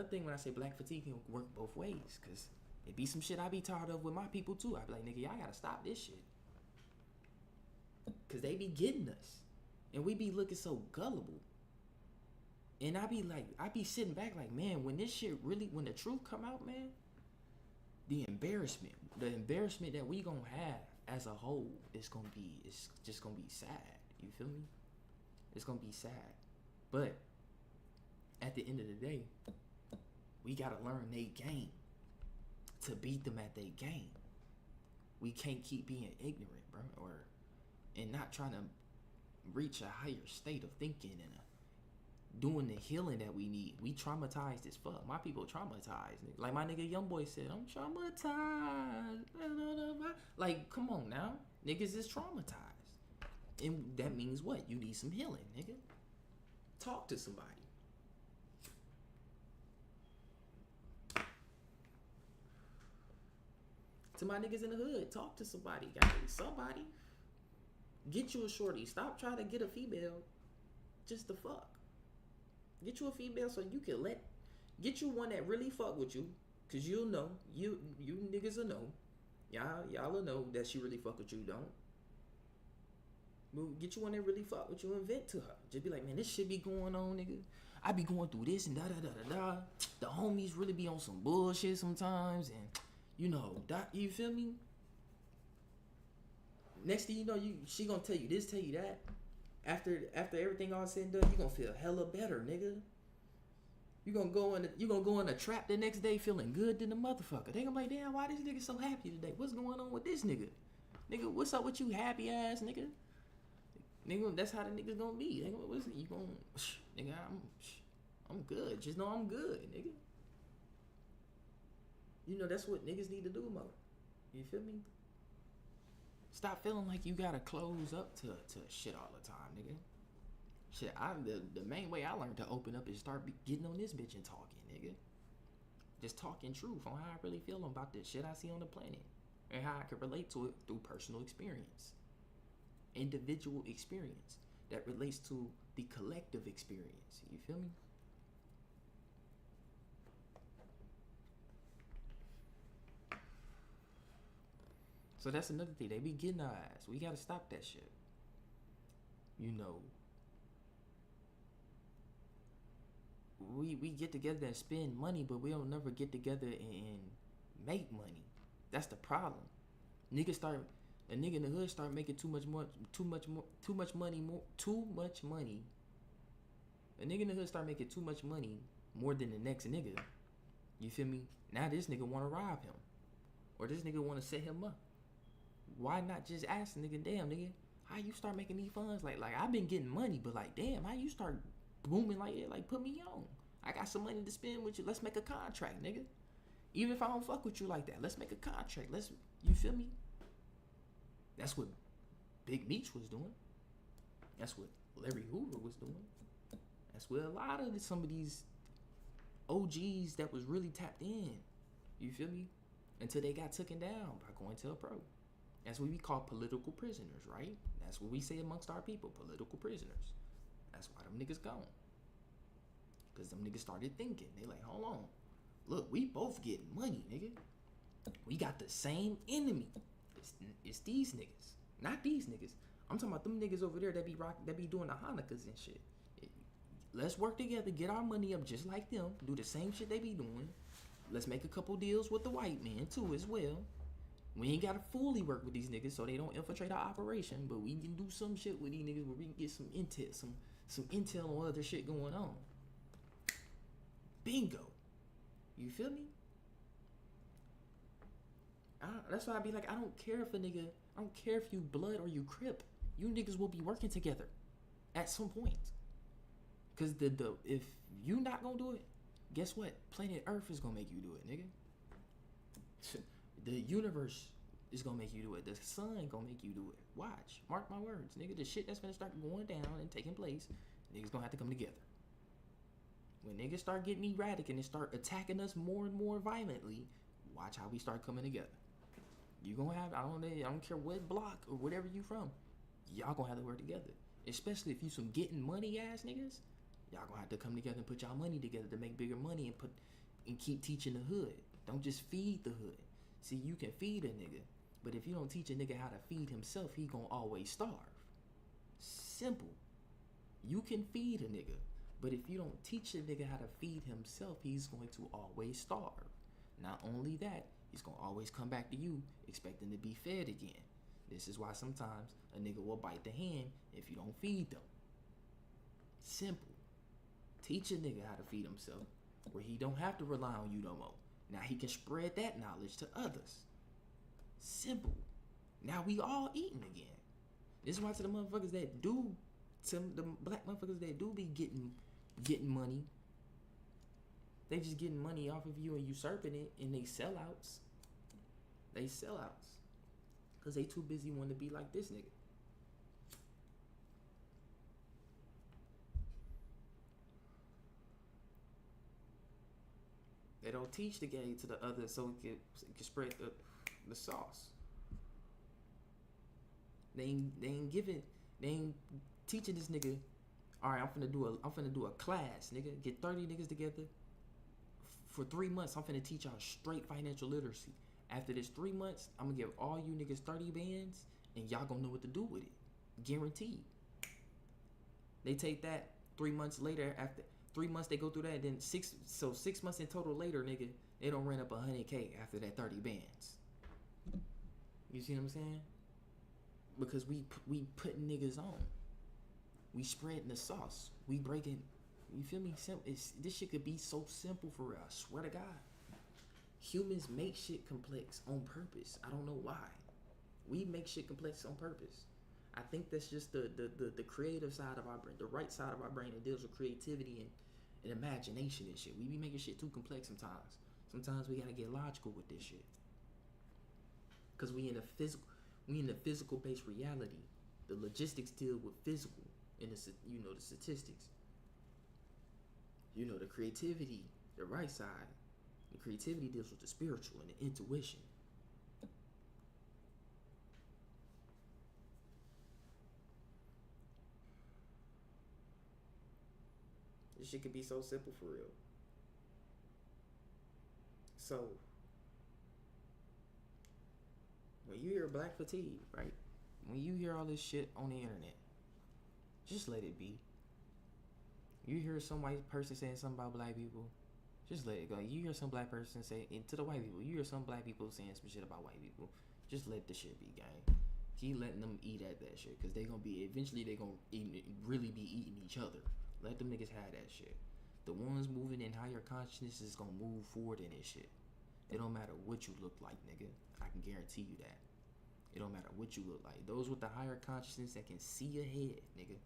thing when I say black fatigue can work both ways, cause it be some shit I be tired of with my people too. I be like, nigga, y'all gotta stop this shit, cause they be getting us, and we be looking so gullible. And I be sitting back like, man, when this shit really, when the truth come out, man, the embarrassment that we gonna have as a whole it's just gonna be sad. You feel me? It's gonna be sad, but at the end of the day, we gotta learn they game to beat them at their game. We can't keep being ignorant, bro, and not trying to reach a higher state of thinking and doing the healing that we need. We traumatized as fuck. My people traumatized. Like my nigga Youngboy said, I'm traumatized. Like, come on now. Niggas is traumatized. And that means what? You need some healing, nigga. Talk to somebody. To my niggas in the hood, talk to somebody, guys. Somebody. Get you a shorty. Stop trying to get a female just to fuck. Get you a female so you can get you one that really fuck with you, cause you'll know, you niggas will know, y'all will know that she really fuck with you. Don't get you one that really fuck with you and vent to her. Just be like, man, this shit be going on, nigga. I be going through this and da da da da da. The homies really be on some bullshit sometimes, and you know that, you feel me? Next thing you know, she gonna tell you this, tell you that. After everything all said and done, you gonna feel hella better, nigga. You gonna go in a trap the next day feeling good than the motherfucker. They gonna be like, damn, why this nigga so happy today? What's going on with this nigga? Nigga, what's up with you, happy ass nigga? Nigga, that's how the niggas gonna be. Nigga, what's it? You gonna, nigga, I'm good. Just know I'm good, nigga. You know that's what niggas need to do more. You feel me? Stop feeling like you gotta close up to shit all the time, nigga. Shit, the main way I learned to open up is start getting on this bitch and talking, nigga. Just talking truth on how I really feel about this shit I see on the planet, and how I can relate to it through personal experience, individual experience that relates to the collective experience. You feel me? So that's another thing. They be getting our ass. We gotta stop that shit. You know, we get together and spend money, but we don't never get together and make money. That's the problem. A nigga in the hood start making too much money. A nigga in the hood start making too much money, more than the next nigga. You feel me? Now this nigga wanna rob him, or this nigga wanna set him up. Why not just ask the nigga, damn nigga, how you start making these funds? Like I've been getting money, but like, damn, how you start booming like that? Like, put me on. I got some money to spend with you. Let's make a contract, nigga. Even if I don't fuck with you like that, let's make a contract. You feel me? That's what Big Meech was doing. That's what Larry Hoover was doing. That's what a lot of some of these OGs that was really tapped in. You feel me? Until they got taken down by COINTELPRO. That's what we call political prisoners, right? That's what we say amongst our people, political prisoners. That's why them niggas gone. Cause them niggas started thinking. They like, hold on. Look, we both getting money, nigga. We got the same enemy. It's these niggas. Not these niggas. I'm talking about them niggas over there that be doing the Hanukkahs and shit. Let's work together, get our money up just like them, do the same shit they be doing. Let's make a couple deals with the white man too as well. We ain't gotta fully work with these niggas so they don't infiltrate our operation, but we can do some shit with these niggas where we can get some intel, some intel on other shit going on. Bingo. You feel me? That's why I be like, I don't care if you blood or you Crip. You niggas will be working together at some point. Cause if you not gonna do it, guess what? Planet Earth is gonna make you do it, nigga. The universe is gonna make you do it. The sun gonna make you do it. Watch. Mark my words, nigga. The shit that's gonna start going down and taking place, niggas gonna have to come together. When niggas start getting erratic and they start attacking us more and more violently, watch how we start coming together. You gonna have, I don't care what block or whatever you from, y'all gonna have to work together. Especially if you some getting money ass niggas, y'all gonna have to come together and put y'all money together to make bigger money and keep teaching the hood. Don't just feed the hood. See, you can feed a nigga, but if you don't teach a nigga how to feed himself, he gonna always starve. Simple. You can feed a nigga, but if you don't teach a nigga how to feed himself, he's going to always starve. Not only that, he's gonna always come back to you expecting to be fed again. This is why sometimes a nigga will bite the hand if you don't feed them. Simple. Teach a nigga how to feed himself where he don't have to rely on you no more. Now he can spread that knowledge to others. Simple. Now we all eating again. This is why to the motherfuckers that do, to the black motherfuckers that do be getting money, they just getting money off of you and usurping it, and they sellouts. They sellouts. Cause they too busy wanting to be like this nigga. They don't teach the game to the other so it can spread the sauce. They ain't teaching this nigga. All right, I'm finna do a class, nigga. Get 30 niggas together for 3 months. I'm finna teach y'all straight financial literacy. After this 3 months, I'm gonna give all you niggas 30 bands, and y'all gonna know what to do with it. Guaranteed. They take that 3 months later. After 3 months, they go through that. Then 6 months in total later, nigga, they don't run up 100K after that 30 bands. You see what I'm saying? Because we putting niggas on. We spreading the sauce. We breaking. You feel me? This shit could be so simple for real. I swear to God. Humans make shit complex on purpose. I don't know why. We make shit complex on purpose. I think that's just the creative side of our brain, the right side of our brain that deals with creativity and imagination and shit. We be making shit too complex sometimes. Sometimes we gotta get logical with this shit. Cause we in a physical based reality. The logistics deal with physical and the statistics. The creativity, the right side. The creativity deals with the spiritual and the intuition. This shit could be so simple for real. So, when you hear black fatigue, right? When you hear all this shit on the internet, just let it be. You hear some white person saying something about black people, just let it go. You hear some black person say, and to the white people, you hear some black people saying some shit about white people, just let the shit be, gang. Keep letting them eat at that shit, because eventually they gonna really be eating each other. Let them niggas have that shit. The ones moving in higher consciousness is gonna move forward in this shit. It don't matter what you look like, nigga. I can guarantee you that. It don't matter what you look like. Those with the higher consciousness that can see ahead, nigga.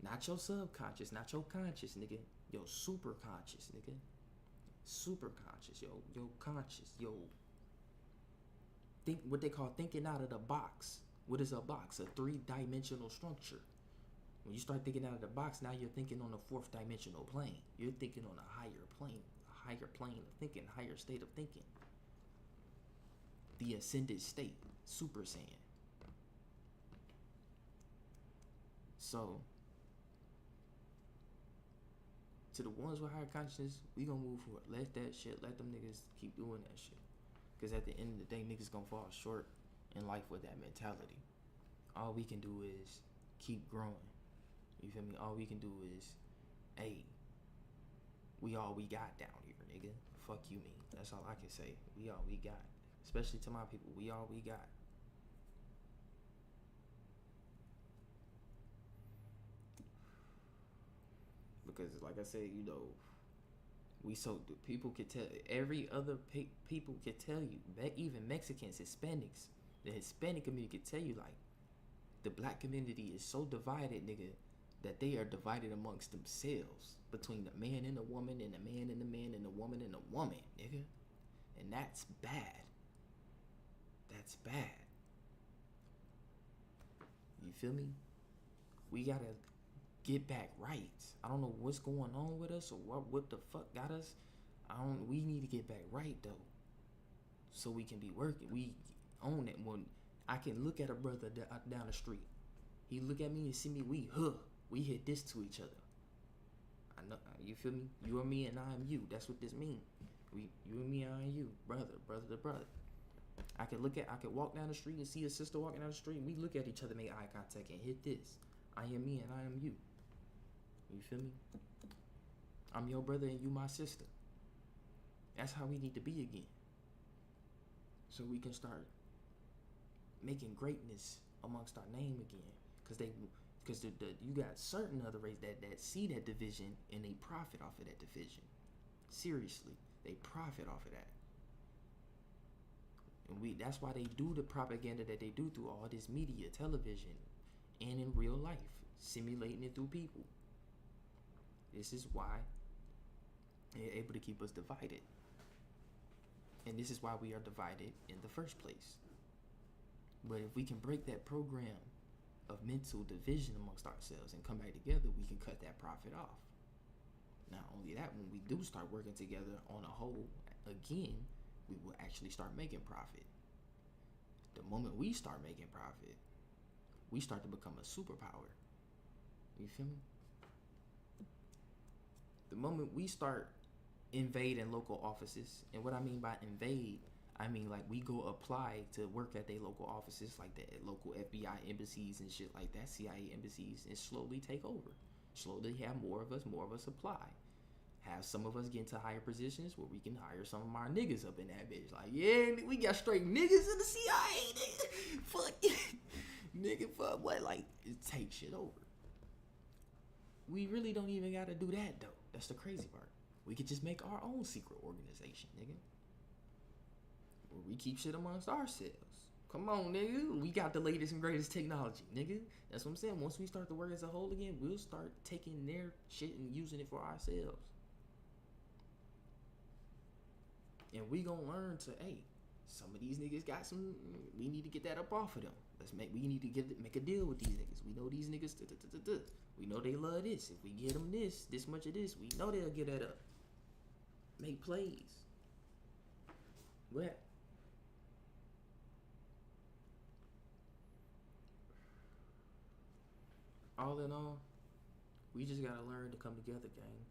Not your subconscious, not your conscious, nigga. Yo, super conscious, nigga. Super conscious, yo conscious, yo. Think what they call thinking out of the box. What is a box? A 3-dimensional structure. When you start thinking out of the box, now you're thinking on a 4th dimensional plane. You're thinking on a higher plane of thinking, higher state of thinking. The ascended state, Super Saiyan. So, To the ones with higher consciousness, we gonna move forward. Let that shit, let them niggas keep doing that shit. Cause at the end of the day, niggas gonna fall short in life with that mentality. All we can do is keep growing. You feel me? All we can do is, hey, we all we got down here, nigga. Fuck you, me. That's all I can say. We all we got. Especially to my people, we all we got. Because, like I said, you know, people could tell, every other people could tell you, even Mexicans, Hispanics, the Hispanic community could tell you, like, the black community is so divided, nigga, that they are divided amongst themselves, between the man and the woman, and the man and the man, and the woman and the woman, nigga. And that's bad. That's bad. You feel me? We gotta get back right. I don't know what's going on with us, or what the fuck got us. We need to get back right though, so we can be working. We own it. When I can look at a brother down the street, he look at me and see me. We hit this to each other. I know, you feel me? You are me and I am you. That's what this means. You and me, I and you, brother to brother. I could walk down the street and see a sister walking down the street, and we look at each other, make eye contact, and hit this. I am me and I am you. You feel me? I'm your brother and you my sister. That's how we need to be again. So we can start making greatness amongst our name again. Because you got certain other races that see that division and they profit off of that division. Seriously, they profit off of that. And that's why they do the propaganda that they do through all this media, television, and in real life, simulating it through people. This is why they're able to keep us divided. And this is why we are divided in the first place. But if we can break that program of mental division amongst ourselves and come back together, we can cut that profit off. Not only that, when we do start working together on a whole again, we will actually start making profit. The moment we start making profit, we start to become a superpower. You feel me? The moment we start invading local offices, and what I mean by invade, I mean like we go apply to work at their local offices, like the local FBI embassies and shit like that, CIA embassies, and slowly take over. Slowly have more of us apply. Have some of us get into higher positions where we can hire some of our niggas up in that bitch. Like, yeah, we got straight niggas in the CIA, nigga. Fuck it. Nigga, fuck what? Like, take shit over. We really don't even gotta do that, though. That's the crazy part. We could just make our own secret organization, nigga. Where we keep shit amongst ourselves. Come on, nigga. We got the latest and greatest technology, nigga. That's what I'm saying. Once we start to work as a whole again, we'll start taking their shit and using it for ourselves. And we gonna learn to, hey, some of these niggas got some, we need to get that up off of them. We need to make a deal with these niggas. We know these niggas, we know they love this. If we get them this much of this, we know they'll get that up. Make plays. What? All in all, we just gotta learn to come together, gang.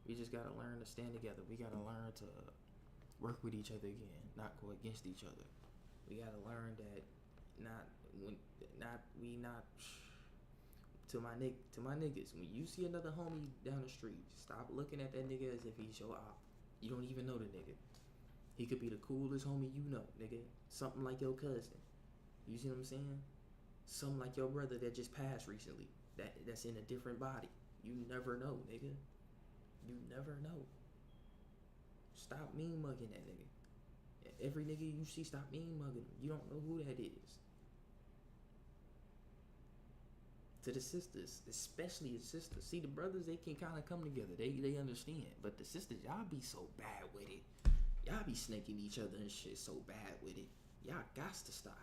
We just gotta learn to stand together. We gotta learn to work with each other again, not go against each other. We gotta learn that to my niggas. When you see another homie down the street, stop looking at that nigga as if he's your op. You don't even know the nigga. He could be the coolest homie you know, nigga. Something like your cousin. You see what I'm saying? Something like your brother that just passed recently. That's in a different body. You never know, nigga. You never know. Stop mean mugging that nigga. Every nigga you see, stop mean mugging him. You don't know who that is. To the sisters, especially the sisters. See, the brothers, they can kind of come together. They understand. But the sisters, y'all be so bad with it. Y'all be snaking each other and shit so bad with it. Y'all got to stop.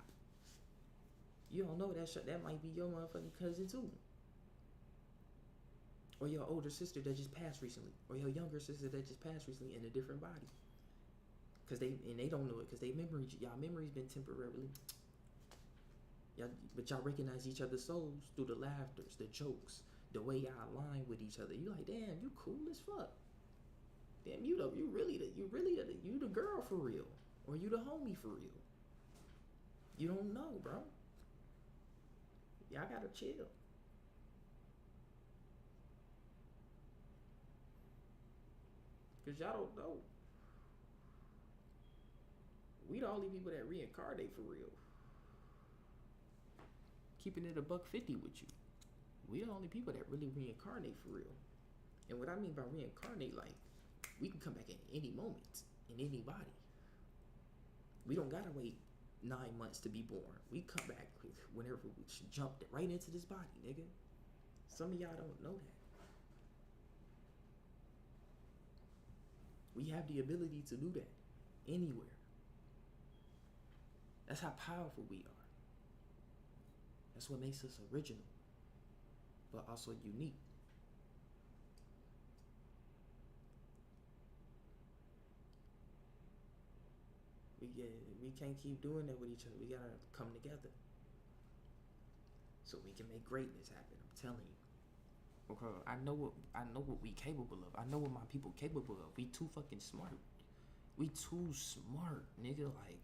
You don't know that shit. That might be your motherfucking cousin too. Or your older sister that just passed recently. Or your younger sister that just passed recently in a different body. They don't know it because y'all memories been temporarily. But y'all recognize each other's souls through the laughters, the jokes, the way y'all align with each other. You like, damn, you cool as fuck. Damn, you the girl for real, or you the homie for real. You don't know, bro. Y'all gotta chill. Cause y'all don't know. We the only people that reincarnate for real. Keeping it $150 with you. We the only people that really reincarnate for real. And what I mean by reincarnate, like, we can come back at any moment, in any body. We don't gotta wait 9 months to be born. We come back whenever we jump right into this body, nigga. Some of y'all don't know that. We have the ability to do that anywhere. That's how powerful we are. That's what makes us original, but also unique. We can't keep doing that with each other. We gotta come together so we can make greatness happen. I'm telling you. Okay, I know what we capable of. I know what my people capable of. We too fucking smart. We too smart, nigga. Like,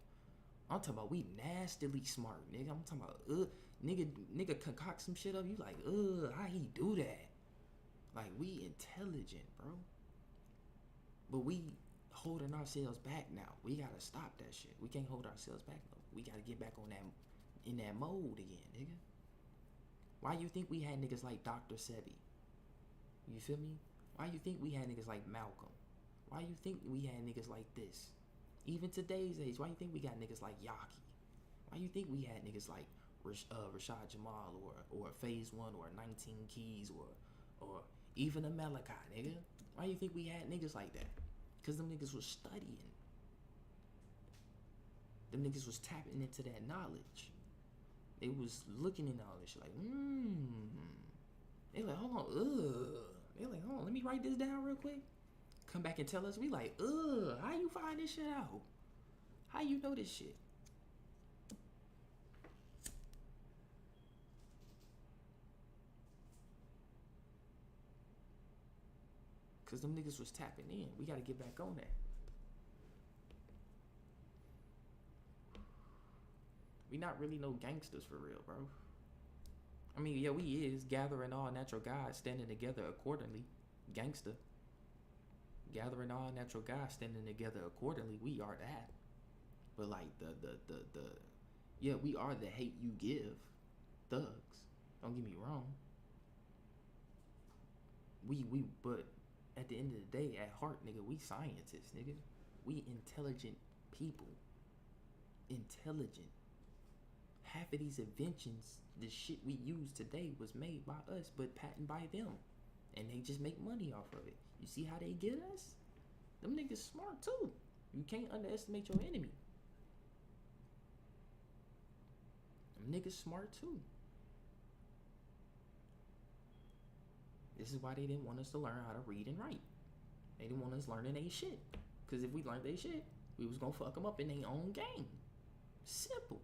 I'm talking about we nastily smart, nigga. I'm talking about nigga concoct some shit up. You like, how he do that? Like, we intelligent, bro. But we holding ourselves back now. We gotta stop that shit. We can't hold ourselves back though. We gotta get back on that, in that mode again, nigga. Why you think we had niggas like Dr. Sebi? You feel me? Why you think we had niggas like Malcolm? Why you think we had niggas like this? Even today's age, why you think we got niggas like Yaki? Why you think we had niggas like Rashad Jamal or Phase 1 or 19 Keys or even a Malachi, nigga? Why you think we had niggas like that? Because them niggas was studying. Them niggas was tapping into that knowledge. They was looking at all this shit like, They like, hold on, They like, hold on, let me write this down real quick. Come back and tell us. We like, how you find this shit out? How you know this shit? Cause them niggas was tapping in. We gotta get back on that. We not really no gangsters for real, bro. I mean, yeah, we is gathering all natural guys, standing together accordingly. Gangster. Gathering all natural guys, standing together accordingly. We are that. But like yeah, we are the hate you give thugs. Don't get me wrong. But at the end of the day, at heart, nigga, we scientists, nigga. We intelligent people. Intelligent. Half of these inventions, the shit we use today was made by us, but patented by them. And they just make money off of it. You see how they get us? Them niggas smart too. You can't underestimate your enemy. Them niggas smart too. This is why they didn't want us to learn how to read and write. They didn't want us learning they shit. Because if we learned they shit, we was gonna fuck them up in their own game. Simple.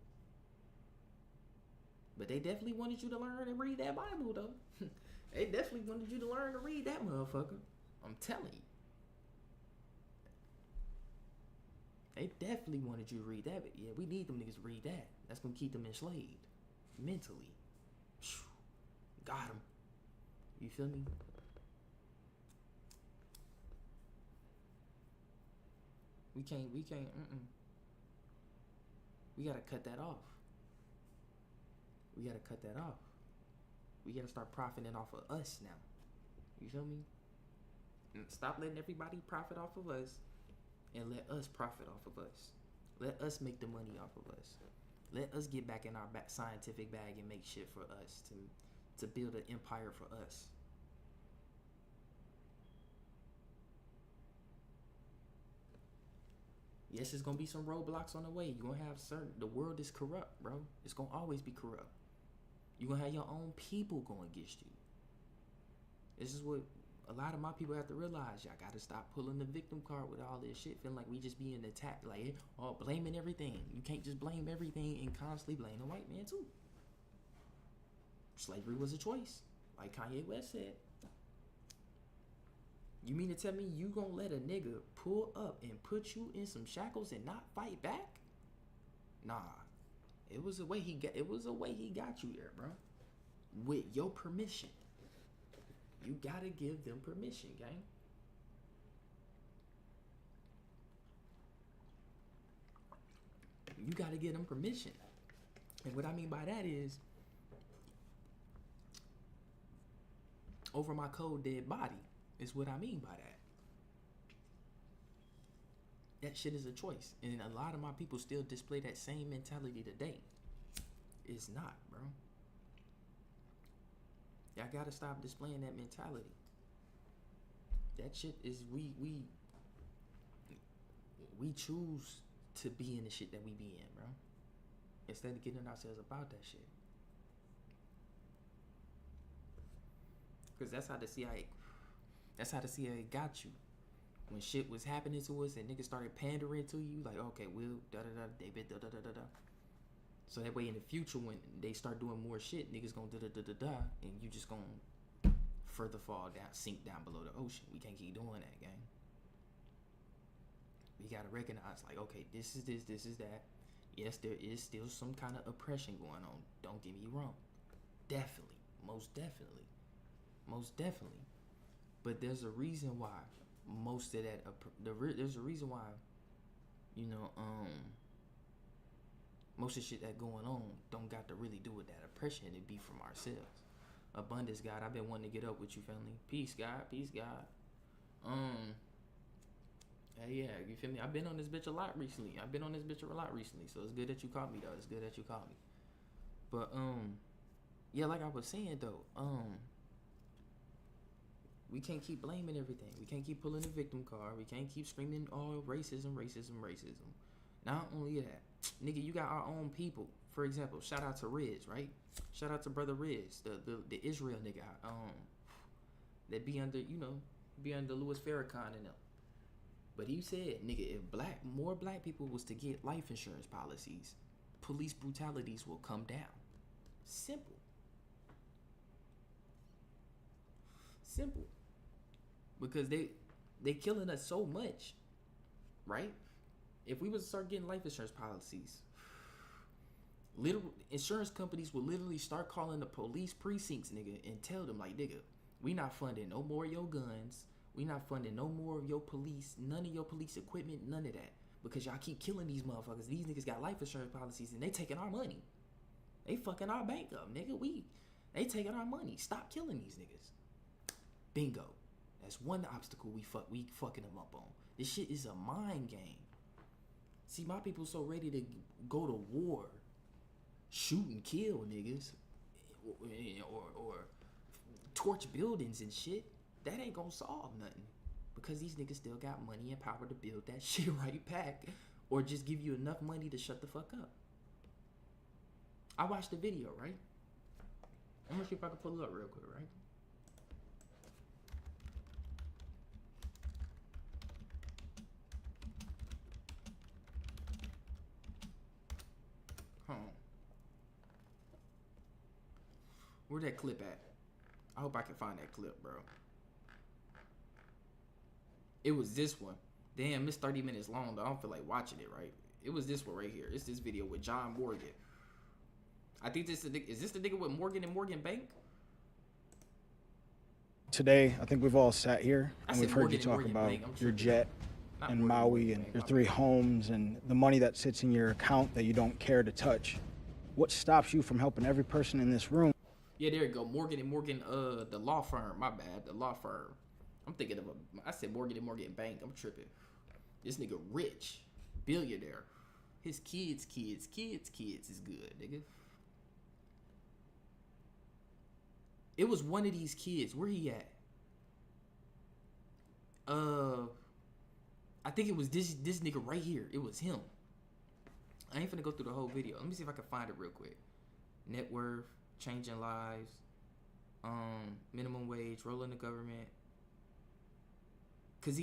But they definitely wanted you to learn and read that Bible, though. They definitely wanted you to learn to read that motherfucker. I'm telling you. They definitely wanted you to read that. But yeah, we need them niggas to read that. That's gonna keep them enslaved. Mentally. Got them. You feel me? We can't, We gotta cut that off. We gotta cut that off. We gotta start profiting off of us now. You feel me? And stop letting everybody profit off of us and let us profit off of us. Let us make the money off of us. Let us get back in our scientific bag and make shit for us to build an empire for us. Yes, there's gonna be some roadblocks on the way. You're gonna have the world is corrupt, bro. It's gonna always be corrupt. You're gonna have your own people going against you. This is what a lot of my people have to realize. Y'all gotta stop pulling the victim card with all this shit, feeling like we just being attacked, like, blaming everything. You can't just blame everything and constantly blame the white man too. Slavery was a choice. Like Kanye West said. You mean to tell me you gonna let a nigga pull up and put you in some shackles and not fight back? Nah. It was a way he got you there, bro. With your permission. You gotta give them permission, gang. You gotta give them permission. And what I mean by that is, over my cold dead body is what I mean by that. That shit is a choice. And a lot of my people still display that same mentality today. It's not, bro. Y'all gotta stop displaying that mentality. That shit is we choose to be in the shit that we be in, bro. Instead of getting ourselves about that shit. Cause that's how the CIA got you. When shit was happening to us and niggas started pandering to you, like, okay, we'll da-da-da, David, da-da-da-da-da. So that way in the future when they start doing more shit, niggas gonna da-da-da-da-da, and you just gonna further fall down, sink down below the ocean. We can't keep doing that, gang. We gotta recognize, like, okay, this is this is that. Yes, there is still some kind of oppression going on. Don't get me wrong. Definitely. Most definitely. Most definitely. But there's a reason why most of that, there's a reason why, you know, most of the shit that going on don't got to really do with that oppression. It be from ourselves. Abundance, God, I've been wanting to get up with you, family. Peace, God. Peace, God. Hey, yeah, you feel me? I've been on this bitch a lot recently. So it's good that you called me, though. It's good that you called me. But, yeah, like I was saying, though, we can't keep blaming everything. We can't keep pulling the victim card. We can't keep screaming, oh, racism. Not only that, nigga, you got our own people. For example, shout out to Riz, right? Shout out to brother Riz, the Israel nigga, that be under Louis Farrakhan and them. But he said, nigga, if more black people was to get life insurance policies, police brutalities will come down. Simple. Because they killing us so much, right? If we was to start getting life insurance policies, insurance companies will literally start calling the police precincts, nigga, and tell them, like, nigga, we not funding no more of your guns. We not funding no more of your police, none of your police equipment, none of that. Because y'all keep killing these motherfuckers. These niggas got life insurance policies and they taking our money. They fucking our bank up, nigga. They taking our money. Stop killing these niggas. Bingo. That's one obstacle we fucking them up on. This shit is a mind game. See, my people so ready to go to war, shoot and kill niggas, or torch buildings and shit. That ain't gonna solve nothing. Because these niggas still got money and power to build that shit right back. Or just give you enough money to shut the fuck up. I watched the video, right? I'm gonna see if I can pull it up real quick, right? Hold on. Where that clip at? I hope I can find that clip, bro. It was this one. Damn, it's 30 minutes long, though. I don't feel like watching it, right? It was this one right here. It's this video with John Morgan. I think is this the nigga with Morgan and Morgan Bank? Today, I think we've all sat here and we've heard you talk about your jet and Maui and your 3 homes and the money that sits in your account that you don't care to touch. What stops you from helping every person in this room? Yeah, there you go. Morgan and Morgan, the law firm. My bad, the law firm. I'm thinking of I said Morgan and Morgan Bank. I'm tripping. This nigga rich, billionaire. His kids is good, nigga. It was one of these kids. Where he at? I think it was this nigga right here. It was him. I ain't finna go through the whole video. Let me see if I can find it real quick. Net worth, changing lives, minimum wage, role in the government. Cause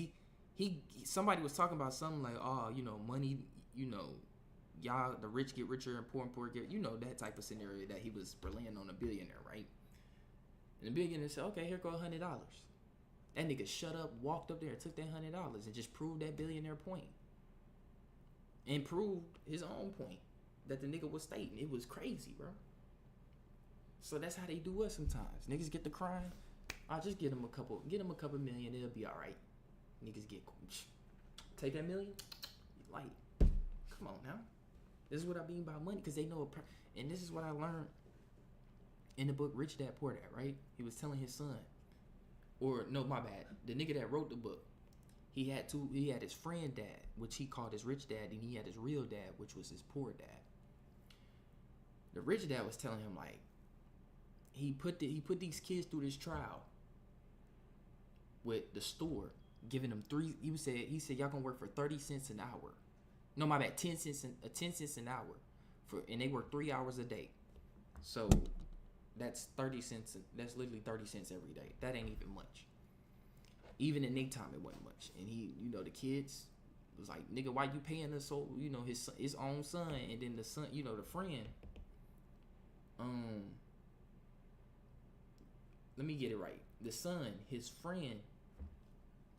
somebody was talking about something like, oh, you know, money, you know, y'all, the rich get richer and poor get, you know, that type of scenario that he was relaying on a billionaire, right? And the billionaire said, okay, here go $100. That nigga shut up, walked up there, and took that $100 and just proved that billionaire point. And proved his own point that the nigga was stating. It was crazy, bro. So that's how they do us sometimes. Niggas get the crime. I'll just get them a couple million, it'll be alright. Niggas get, take that million, you light. Come on now. This is what I mean by money, because they know, and this is what I learned in the book Rich Dad Poor Dad, right? He was telling his son, or no, my bad, the nigga that wrote the book, he had his friend dad, which he called his rich dad, and he had his real dad, which was his poor dad. The rich dad was telling him, like, he put these kids through this trial with the store, giving them he said y'all gonna work for 30 cents an hour. No, my bad, 10 cents an hour and they work 3 hours a day. So that's 30 cents. That's literally 30 cents every day. That ain't even much. Even in nighttime, it wasn't much. And he, the kids was like, nigga, why you paying us so, his own son, and then the son, the friend, let me get it right. The son, his friend,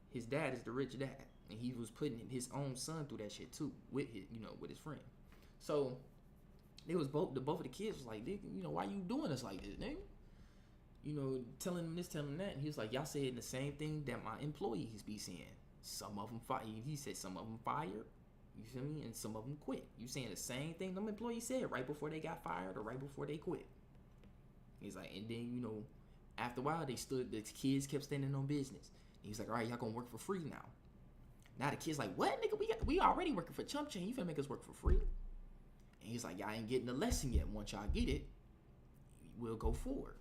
his dad is the rich dad, and he was putting his own son through that shit too with his, with his friend. So they was both of the kids was like, why you doing us like this, nigga? Telling him this, telling him that. And he was like, y'all saying the same thing that my employees be saying. Some of them fired. He said some of them fired. You feel me? And some of them quit. You saying the same thing them employees said right before they got fired or right before they quit. He's like, and then, after a while, the kids kept standing on business. And he's like, all right, y'all gonna work for free now. Now the kid's like, what, nigga? We already working for Chump Chain. You finna make us work for free? And he's like, y'all ain't getting the lesson yet. Once y'all get it, we'll go forward.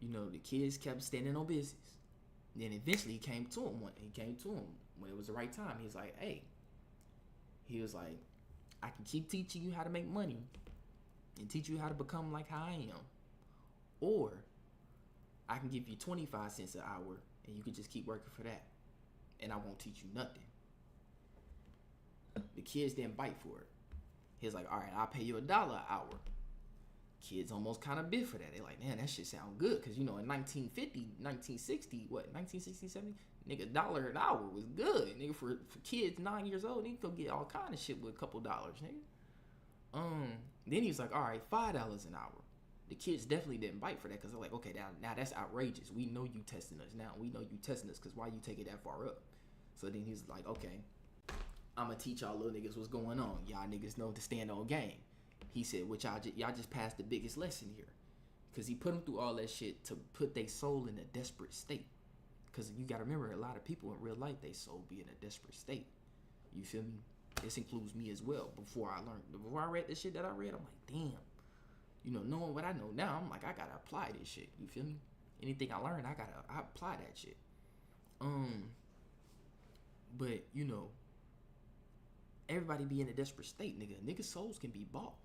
The kids kept standing on business. Then eventually he came to him when it was the right time. He was like, hey, I can keep teaching you how to make money and teach you how to become like how I am. Or I can give you 25 cents an hour and you can just keep working for that. And I won't teach you nothing. The kids didn't bite for it. He was like, all right, I'll pay you $1 an hour. Kids almost kind of bit for that. They're like, man, that shit sound good. Because, in 1950, 1960, 1960, nigga, $1 an hour was good. Nigga, for kids 9 years old, they could get all kind of shit with a couple dollars, nigga. Then he was like, all right, $5 an hour. The kids definitely didn't bite for that because they're like, okay, now that's outrageous. We know you testing us now. We know you testing us because why you take it that far up? So then he's like, okay, I'm going to teach y'all little niggas what's going on. Y'all niggas know to stand on game. He said, which y'all just passed the biggest lesson here. Because he put them through all that shit to put their soul in a desperate state. Because you got to remember, a lot of people in real life, they soul be in a desperate state. You feel me? This includes me as well. Before I read the shit that I read, I'm like, damn. Knowing what I know now, I'm like, I gotta apply this shit. You feel me? Anything I learned, I apply that shit. But everybody be in a desperate state, nigga. Niggas' souls can be bought.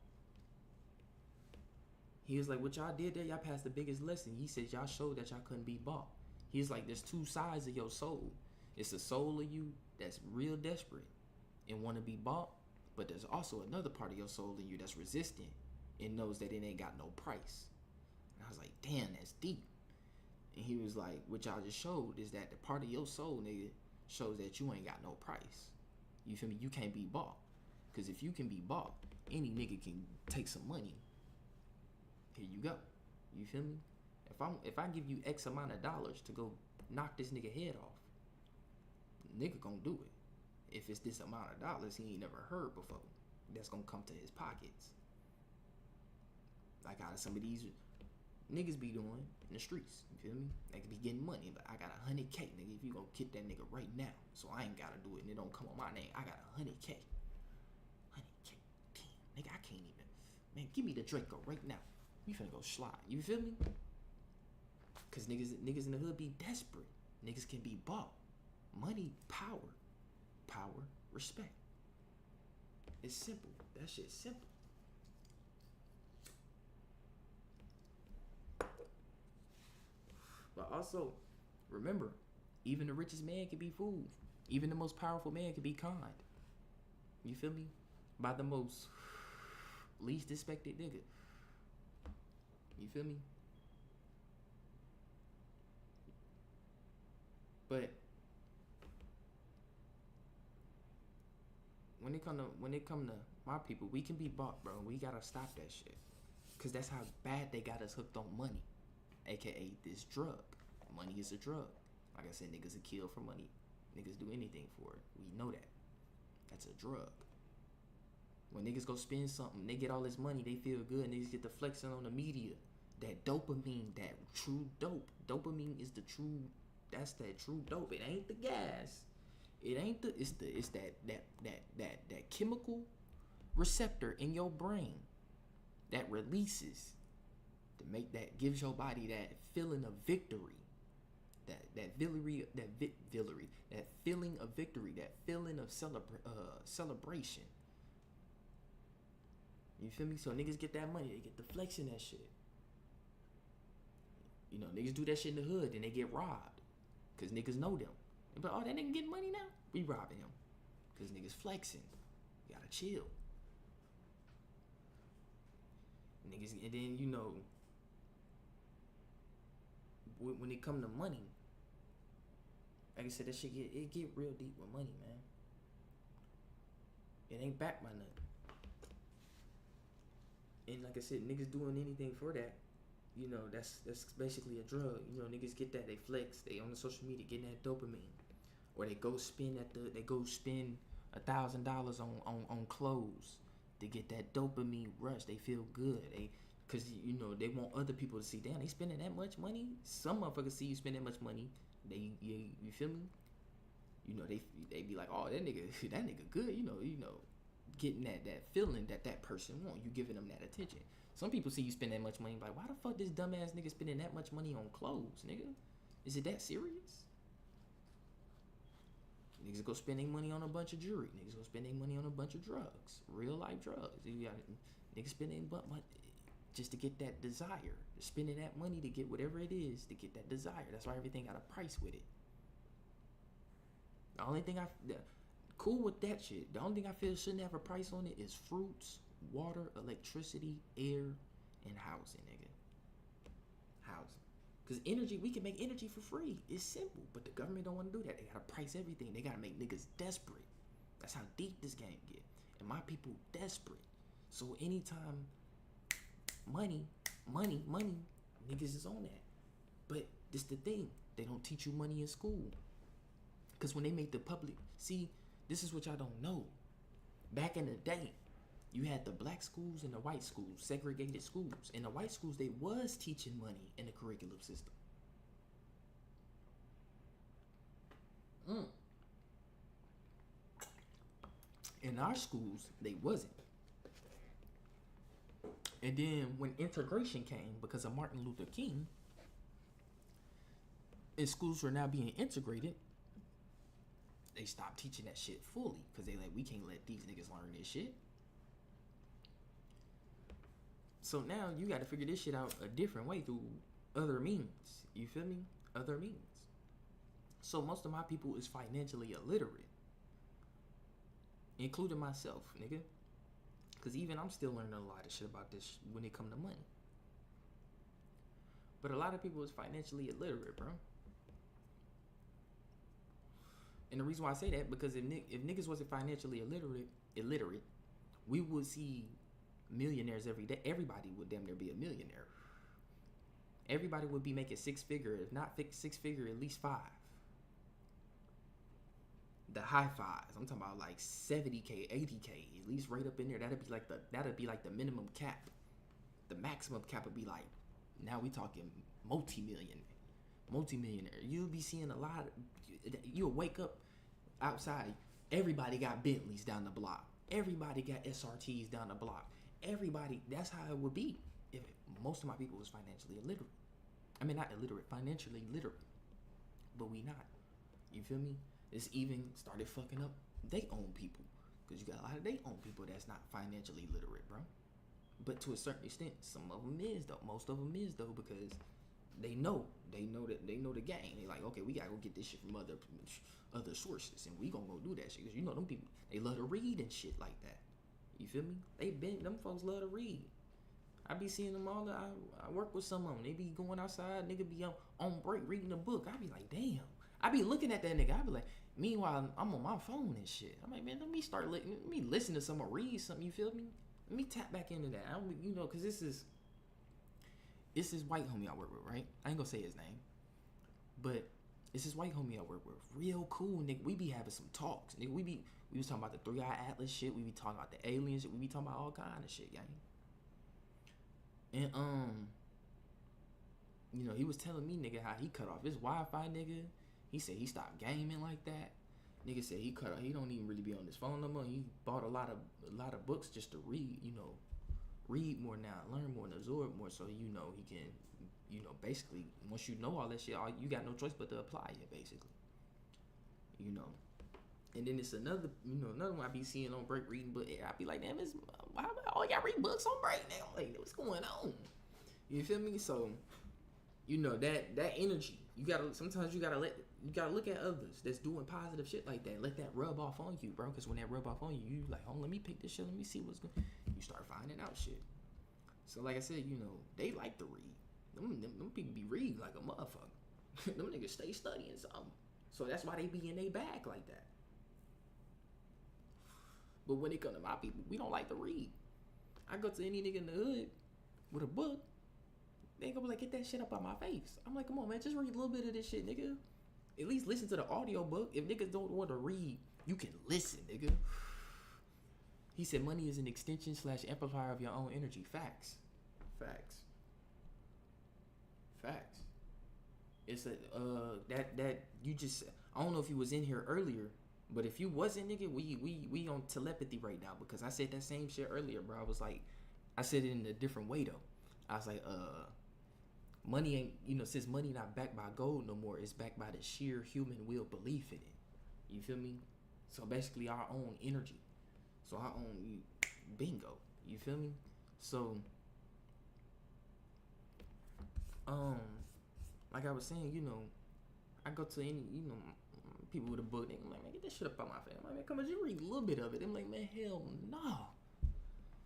He was like, what y'all did there, y'all passed the biggest lesson. He said y'all showed that y'all couldn't be bought. He was like, there's two sides of your soul. It's a soul of you that's real desperate and want to be bought, but there's also another part of your soul in you that's resistant and knows that it ain't got no price. And I was like, damn, that's deep. And he was like, what y'all just showed is that the part of your soul, nigga, shows that you ain't got no price. You feel me? You can't be bought. Because if you can be bought, any nigga can take some money. Here you go. You feel me? If I give you X amount of dollars to go knock this nigga head off, nigga gonna do it. If it's this amount of dollars he ain't never heard before, that's gonna come to his pockets. Like how some of these niggas be doing in the streets. You feel me? They could be getting money, but I got 100K, nigga. If you gonna kick that nigga right now, so I ain't gotta do it and it don't come on my name. I got 100K. 100K. Damn, nigga, I can't even. Man, give me the Draco right now. We finna go slide. You feel me? Cause niggas in the hood be desperate. Niggas can be bought. Money, power. Power, respect. It's simple. That shit's simple. But also, remember, even the richest man can be fooled. Even the most powerful man can be conned. You feel me? By the most least expected nigga. You feel me? But when it come to my people, we can be bought, bro. We gotta stop that shit. Cause that's how bad they got us hooked on money. AKA this drug. Money is a drug. Like I said, niggas will kill for money. Niggas do anything for it. We know that. That's a drug. When niggas go spend something, they get all this money, they feel good, and niggas get the flexing on the media. That dopamine, that true dope. Dopamine is the true, that's that true dope. It ain't the gas. It ain't the, it's that chemical receptor in your brain that releases to make that, gives your body that feeling of victory. That feeling of victory, that feeling of celebration. You feel me? So niggas get that money, they get the flexing that shit. You know, niggas do that shit in the hood and they get robbed. Cause niggas know them. But oh, that nigga getting money now? We robbing him. Cause niggas flexing. You gotta chill. Niggas, and then you know, when it come to money, like I said, that shit get real deep with money, man. It ain't backed by nothing. And like I said, niggas doing anything for that, you know, that's basically a drug. You know, niggas get that, they flex, they on the social media getting that dopamine, or they go spend $1,000 on clothes to get that dopamine rush. They feel good. Cause you know they want other people to see, damn, they spending that much money. Some motherfuckers see you spend that much money. You feel me? You know they be like, oh, that nigga good. You know, getting that feeling that person want. You giving them that attention. Some people see you spend that much money, like, why the fuck this dumbass nigga spending that much money on clothes, nigga? Is it that serious? Niggas go spending money on a bunch of jewelry. Niggas go spending money on a bunch of drugs, real life drugs. You got niggas spending but just to get that desire, spending that money to get whatever it is to get that desire. That's why everything got a price with it. The only thing cool with that shit. The only thing I feel shouldn't have a price on it is fruits, water, electricity, air, and housing, nigga. Housing. Because energy, we can make energy for free. It's simple. But the government don't want to do that. They gotta price everything. They gotta make niggas desperate. That's how deep this game get. And my people desperate. So anytime money, niggas is on that. But this the thing. They don't teach you money in school. Because when they make the public, see, this is what y'all don't know. Back in the day, you had the black schools and the white schools, segregated schools. In the white schools, they was teaching money in the curriculum system. In our schools, they wasn't. And then when integration came, because of Martin Luther King, and schools were now being integrated, they stopped teaching that shit fully. Because they like, we can't let these niggas learn this shit. So now you got to figure this shit out a different way through other means. You feel me? Other means. So most of my people is financially illiterate. Including myself, nigga. Because even I'm still learning a lot of shit about this when it come to money. But a lot of people is financially illiterate, bro. And the reason why I say that, because if niggas wasn't financially illiterate, we would see millionaires every day. Everybody would damn near be a millionaire. Everybody would be making six figure, if not six figure, at least 5. The high fives. I'm talking about like 70K, 80K, at least right up in there. That'd be like the minimum cap. The maximum cap would be like, now we talking multi-millionaire. You'll be seeing a lot. You'll wake up outside. Everybody got Bentleys down the block. Everybody got SRTs down the block. Everybody. That's how it would be if most of my people was financially illiterate. I mean, not illiterate, financially literate. But we not. You feel me? It's even started fucking up they own people. Because you got a lot of they own people that's not financially literate, bro. But to a certain extent, some of them is though. Most of them is though, because they know the game. They like, okay, we gotta go get this shit from other sources, and we gonna go do that shit. Because you know them people, they love to read and shit like that. You feel me? Them folks love to read. I be seeing them all. I work with some of them. They be going outside. Nigga be on break reading a book. I be like, damn. I be looking at that nigga. I be like, meanwhile, I'm on my phone and shit. I'm like, man, let me listen to someone read something. You feel me? Let me tap back into that. Cause this is white homie I work with, right? I ain't gonna say his name, but it's this white homie I work with. Real cool, nigga. We be having some talks, nigga. We was talking about the 3-Eye Atlas shit. We be talking about the aliens shit. We be talking about all kind of shit, gang. And he was telling me, nigga, how he cut off his Wi-Fi, nigga. He said he stopped gaming like that. Nigga said he don't even really be on his phone no more. He bought a lot of books just to read, read more now, learn more, and absorb more, so he can, basically once you know all that shit, you got no choice but to apply it, basically. And then it's another one I be seeing on break reading, but I be like, damn, why all y'all read books on break now? Like, what's going on? You feel me? So, that energy, sometimes you gotta look at others that's doing positive shit like that. Let that rub off on you, bro. Because when that rub off on you, you like, oh, let me pick this shit. Let me see what's going. You start finding out shit. So like I said, they like to read. Them people be reading like a motherfucker. Them niggas stay studying something. So that's why they be in their bag like that. But when it comes to my people, we don't like to read. I go to any nigga in the hood with a book, they gonna be like, get that shit up on my face. I'm like, come on, man, just read a little bit of this shit, nigga. At least listen to the audio book. If niggas don't want to read, you can listen, nigga. He said money is an extension / amplifier of your own energy. Facts. It's that you just, I don't know if you was in here earlier, but if you wasn't, nigga, we on telepathy right now, because I said that same shit earlier, bro. I was like, I said it in a different way though. I was like, money ain't, since money not backed by gold no more, it's backed by the sheer human will belief in it. You feel me? So basically our own energy. So our own bingo. You feel me? So like I was saying, I go to any, people with a book, they like, man, get this shit up on my face. I'm like, man, come on, you read a little bit of it. I'm like, man, hell no.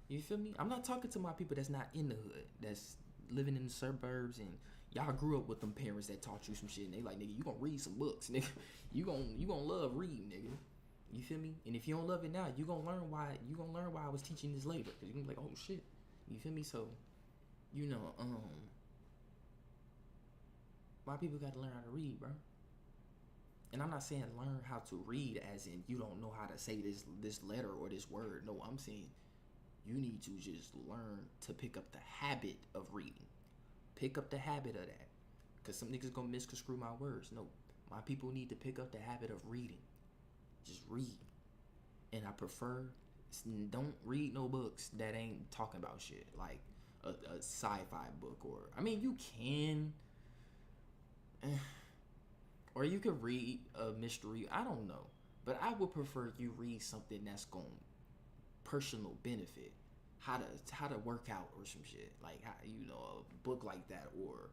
You feel me? I'm not talking to my people that's not in the hood, that's living in the suburbs, and y'all grew up with them parents that taught you some shit, and they like, nigga, you gonna read some books, nigga. You gonna love reading, nigga. You feel me? And if you don't love it now, you gonna learn why I was teaching this later, because you're gonna be like, oh shit. You feel me? So, my people gotta learn how to read, bro. And I'm not saying learn how to read as in you don't know how to say this letter or this word. No, I'm saying you need to just learn to pick up the habit of reading. Pick up the habit of that. Because some niggas gonna misconstrue my words. No, my people need to pick up the habit of reading. Just read. And I prefer, don't read no books that ain't talking about shit. Like a sci-fi book, or, I mean, you can. Or you could read a mystery. I don't know. But I would prefer you read something that's going personal benefit. How to work out or some shit. Like, how, a book like that, or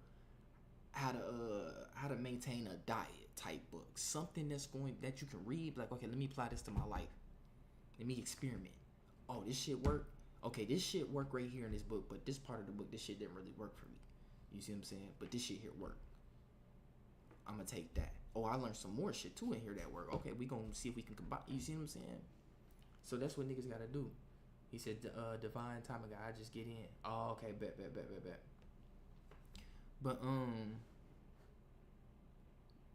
how to maintain a diet type book. Something that you can read, like, okay, let me apply this to my life. Let me experiment. Oh, this shit work. Okay, this shit work right here in this book, but this part of the book, this shit didn't really work for me. You see what I'm saying? But this shit here worked. I'm gonna take that. Oh, I learned some more shit too in here that work. Okay, we gonna see if we can combine. You see what I'm saying? So that's what niggas gotta do. He said, divine timing, I just get in. Oh, okay, bet. But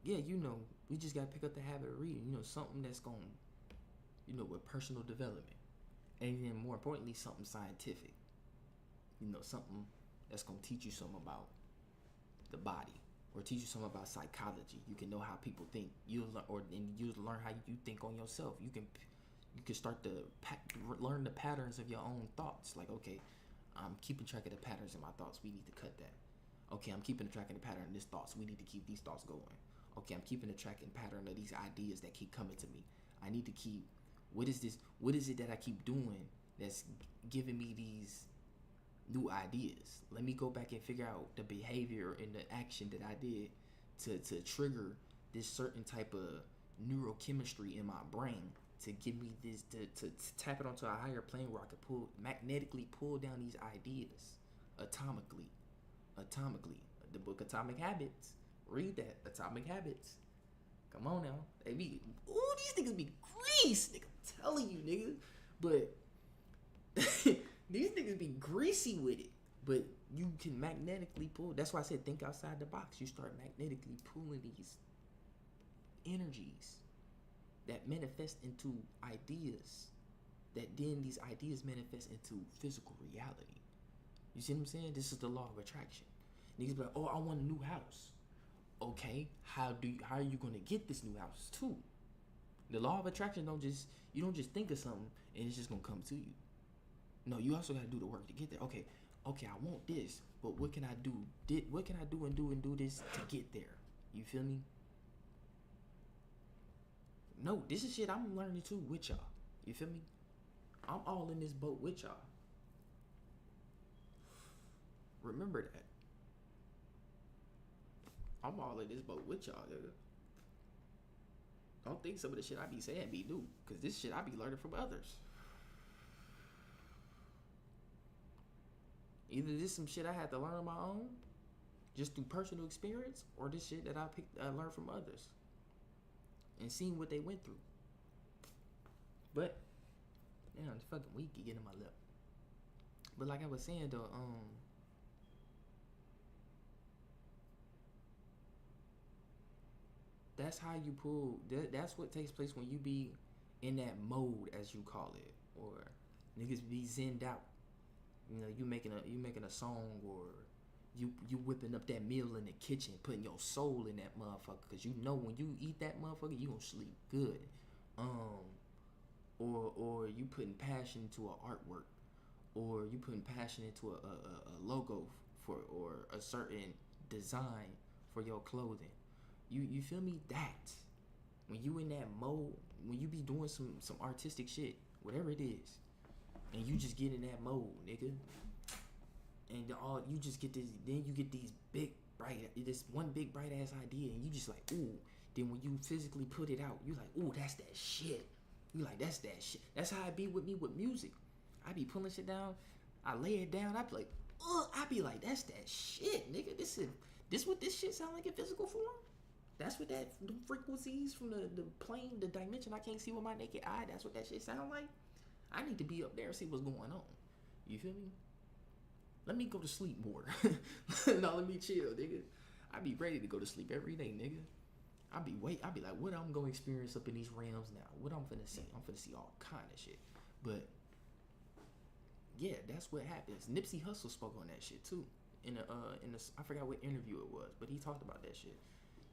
yeah, we just gotta pick up the habit of reading. Something that's gonna, with personal development, and then more importantly, something scientific. Something that's gonna teach you something about the body, or teach you something about psychology. You can know how people think. You'll learn how you think on yourself. You can start to learn the patterns of your own thoughts. Like, okay, I'm keeping track of the patterns in my thoughts. We need to cut that. Okay, I'm keeping track of the pattern of these thoughts. We need to keep these thoughts going. Okay, I'm keeping a track and pattern of these ideas that keep coming to me. I need to keep, what is this? What is it that I keep doing that's giving me these new ideas? Let me go back and figure out the behavior and the action that I did to trigger this certain type of neurochemistry in my brain to give me this, to tap it onto a higher plane where I could magnetically pull down these ideas atomically. The book Atomic Habits. Read that. Atomic Habits. Come on now. They be, ooh, these niggas be grease, nigga. I'm telling you, nigga. But these niggas be greasy with it. But you can magnetically pull. That's why I said think outside the box. You start magnetically pulling these energies that manifest into ideas. That then these ideas manifest into physical reality. You see what I'm saying? This is the law of attraction. Niggas be like, oh, I want a new house. Okay, how are you gonna get this new house too? The law of attraction you don't just think of something and it's just gonna come to you. No, you also gotta do the work to get there. Okay, I want this, but what can I do? What can I do and do this to get there? You feel me? No, this is shit I'm learning too with y'all. You feel me? I'm all in this boat with y'all. Remember that. I'm all in this boat with y'all, nigga. Don't think some of the shit I be saying be new, cause this shit I be learning from others. Either this some shit I had to learn on my own, just through personal experience, or this shit that I learned from others and seen what they went through. But damn, this fucking week you getting my lip. But like I was saying though, that's how you pull. That's what takes place when you be in that mode, as you call it, or niggas be zenned out. You know, you making a song, or you whipping up that meal in the kitchen, putting your soul in that motherfucker, cause you know when you eat that motherfucker, you gonna sleep good. Or you putting passion into an artwork, or you putting passion into a logo or a certain design for your clothing. You feel me? That when you in that mode, when you be doing some artistic shit, whatever it is, and you just get in that mode, nigga, and you just get this. Then you get these this one big bright ass idea, and you just like, ooh. Then when you physically put it out, you like, ooh, that's that shit. You like, that's that shit. That's how it be with me with music. I be pulling shit down. I lay it down. I be like, I be like, that's that shit, nigga. This what this shit sound like in physical form? That's what the frequencies from the plane, the dimension I can't see with my naked eye, that's what that shit sound like? I need to be up there and see what's going on. You feel me? Let me go to sleep more. No, let me chill, nigga. I be ready to go to sleep every day, nigga. I be like, what I'm gonna experience up in these realms now? What I'm finna see? I'm finna see all kind of shit. But yeah, that's what happens. Nipsey Hussle spoke on that shit too. In the I forgot what interview it was, but he talked about that shit.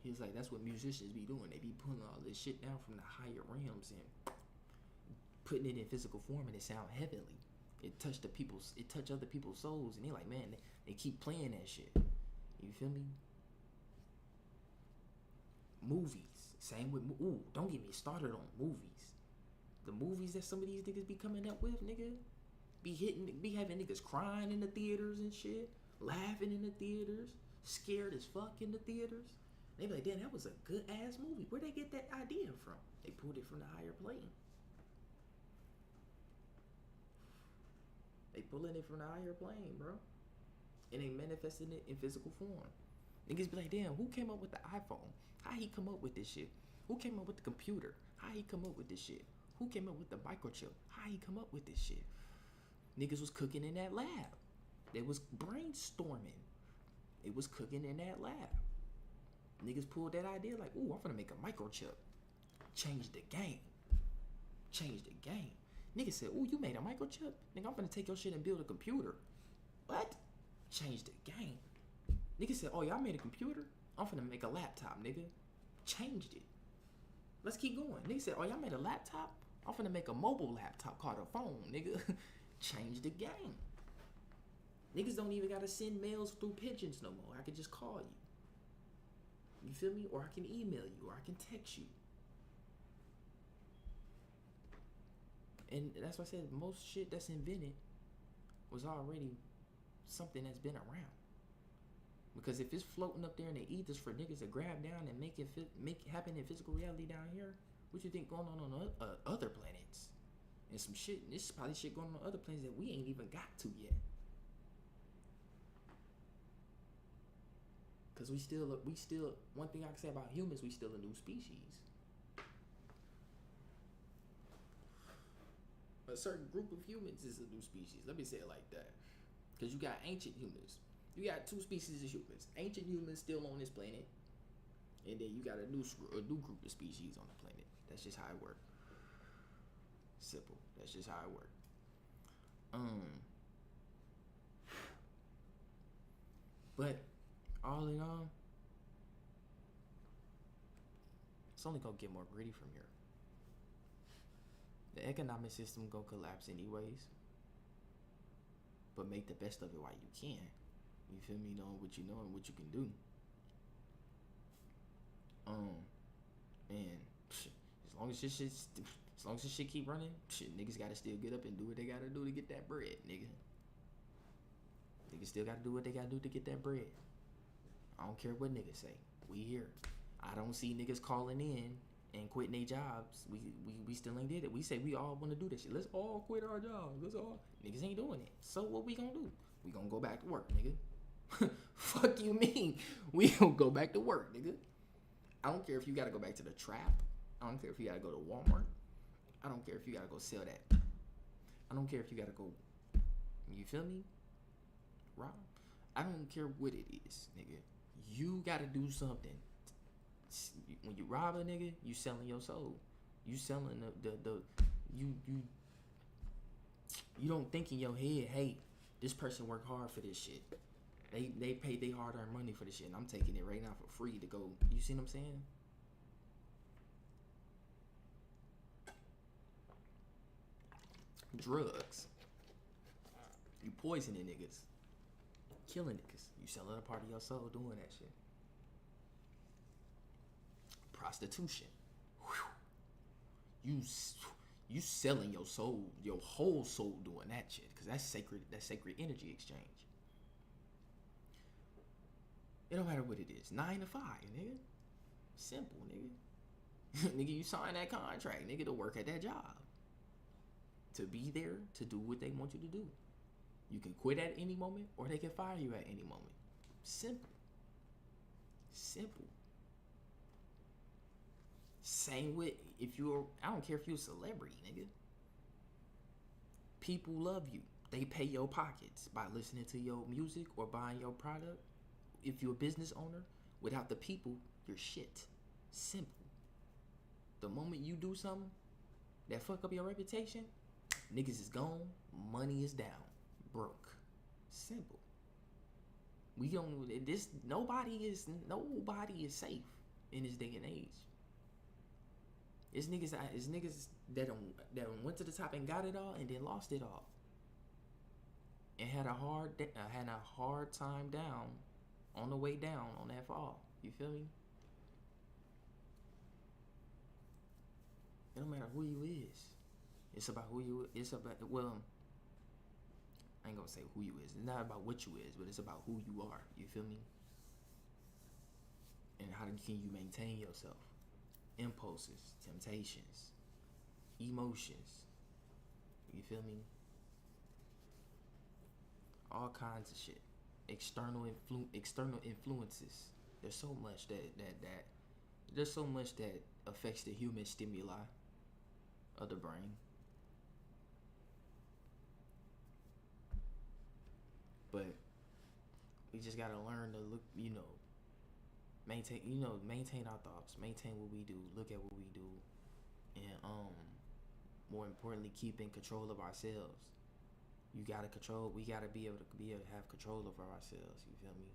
He was like, that's what musicians be doing. They be pulling all this shit down from the higher realms and putting it in physical form, and it sound heavenly. It touch other people's souls, and they like, man, they keep playing that shit. You feel me? Movies, same with don't get me started on movies. The movies that some of these niggas be coming up with, nigga, be having niggas crying in the theaters and shit, laughing in the theaters, scared as fuck in the theaters. They be like, damn, that was a good ass movie. Where'd they get that idea from? They pulled it from the higher plane. They pulling it from the higher plane, bro. And they manifesting it in physical form. Niggas be like, damn, who came up with the iPhone? How he come up with this shit? Who came up with the computer? How he come up with this shit? Who came up with the microchip? How he come up with this shit? Niggas was cooking in that lab. They was brainstorming. It was cooking in that lab. Niggas pulled that idea like, ooh, I'm finna make a microchip. Change the game. Change the game. Niggas said, ooh, you made a microchip? Nigga, I'm finna take your shit and build a computer. What? Change the game. Niggas said, oh, y'all made a computer? I'm finna make a laptop, nigga. Changed it. Let's keep going. Niggas said, oh, y'all made a laptop? I'm finna make a mobile laptop called a phone, nigga. Change the game. Niggas don't even gotta send mails through pigeons no more. I can just call you. You feel me? Or I can email you, or I can text you. And that's why I said most shit that's invented was already something that's been around. Because if it's floating up there in the ethers for niggas to grab down and make it happen in physical reality down here, what you think going on other planets? And some shit, this is probably shit going on other planets that we ain't even got to yet. Cause we still one thing I can say about humans, we still a new species. A certain group of humans is a new species. Let me say it like that. Cause you got ancient humans. You got two species of humans. Ancient humans still on this planet, and then you got a new group of species on the planet. That's just how it works. Simple. That's just how it works. But all in all, it's only gonna get more gritty from here. The economic system gonna collapse anyways. But make the best of it while you can. You feel me? Knowing what you know and what you can do. And as long as this shit keep running, niggas gotta still get up and do what they gotta do to get that bread, nigga. Niggas still gotta do what they gotta do to get that bread. I don't care what niggas say. We here. I don't see niggas calling in and quitting their jobs. We still ain't did it. We say we all want to do this shit. Let's all quit our jobs. Let's all. Niggas ain't doing it. So what we gonna do? We gonna go back to work, nigga. Fuck you mean? We gonna go back to work, nigga. I don't care if you gotta go back to the trap. I don't care if you gotta go to Walmart. I don't care if you gotta go sell that. I don't care if you gotta go. You feel me? Rob. I don't care what it is, nigga. You gotta do something. When you rob a nigga, you selling your soul. You selling the you don't think in your head, hey, this person worked hard for this shit. They paid their hard-earned money for this shit, and I'm taking it right now for free to go. You see what I'm saying? Drugs. You poisoning niggas. Killing niggas. You selling a part of your soul doing that shit. Prostitution. Whew. You selling your soul, your whole soul doing that shit. Cause that's sacred energy exchange. It don't matter what it is. 9 to 5, nigga. Simple, nigga. Nigga, you sign that contract, nigga, to work at that job. To be there, to do what they want you to do. You can quit at any moment, or they can fire you at any moment. Simple. Simple. Same with I don't care if you're a celebrity, nigga. People love you. They pay your pockets by listening to your music or buying your product. If you're a business owner, without the people, you're shit. Simple. The moment you do something that fuck up your reputation, niggas is gone, money is down, broke. Simple. We don't. Nobody is safe in this day and age. It's niggas that went to the top and got it all and then lost it all, and had a hard time down on the way down on that fall. You feel me? It don't matter who you is. It's about who you. It's about I ain't gonna say who you is. It's not about what you is, but it's about who you are. You feel me? And how can you maintain yourself? Impulses, temptations, emotions. You feel me? All kinds of shit. External influences. There's so much that affects the human stimuli of the brain. But we just gotta learn to look, maintain our thoughts, maintain what we do, look at what we do, and more importantly, keep in control of ourselves. We gotta be able to have control over ourselves. You feel me?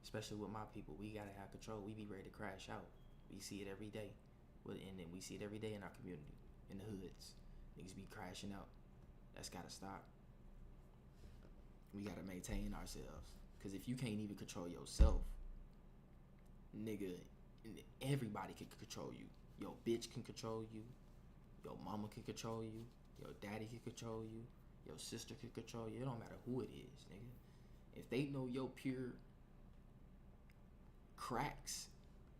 Especially with my people, we gotta have control. We be ready to crash out. We see it every day, and then we see it every day in our community, in the hoods. Niggas be crashing out. That's gotta stop. We gotta maintain ourselves, cause if you can't even control yourself, nigga, everybody can control you. Your bitch can control you. Your mama can control you. Your daddy can control you. Your sister can control you. It don't matter who it is, nigga. If they know your pure cracks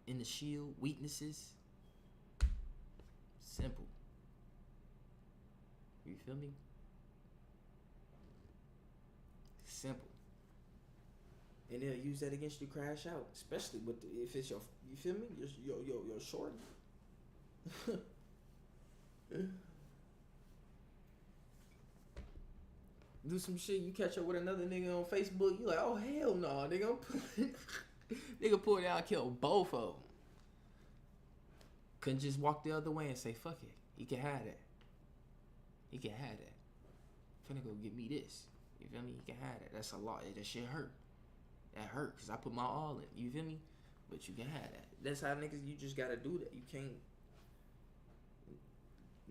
in the shield, weaknesses, simple. You feel me? Simple. And they'll use that against you, crash out. Especially with if it's your, you feel me? Your shorty. Do some shit, you catch up with another nigga on Facebook, you like, oh hell no, nigga. Nigga pull down, kill both of them. Couldn't just walk the other way and say, fuck it. He can have that. He can have that. Finna go get me this. You feel me? He can have that. That's a lot. That shit hurt. That hurt because I put my all in. You feel me? But you can have that. That's how niggas, you just gotta do that. You can't.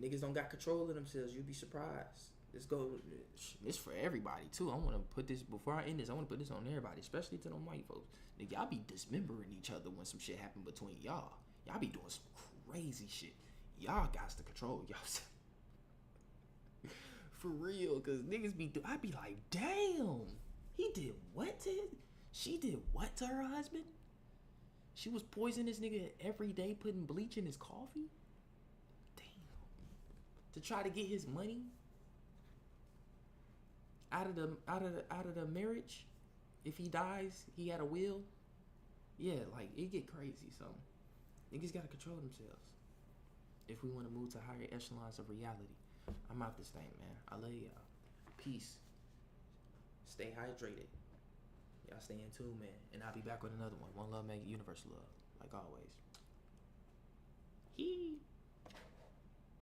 Niggas don't got control of themselves. You'd be surprised. Let's go. It's for everybody too. I want to put this, before I end this, I want to put this on everybody, especially to them white folks. Nigga, y'all be dismembering each other when some shit happen between y'all. Y'all be doing some crazy shit. Y'all got to control y'all. For real, cause niggas be I be like, damn, he did what to him? She did what to her husband? She was poisoning this nigga every day, putting bleach in his coffee. Damn. To try to get his money out of the marriage. If he dies, he had a will. Yeah, like it get crazy. So niggas gotta control themselves if we want to move to higher echelons of reality. I'm out this thing, man. I love y'all. Peace. Stay hydrated. Y'all stay in tune, man. And I'll be back with another one. One love, make it universal love. Like always. Hee.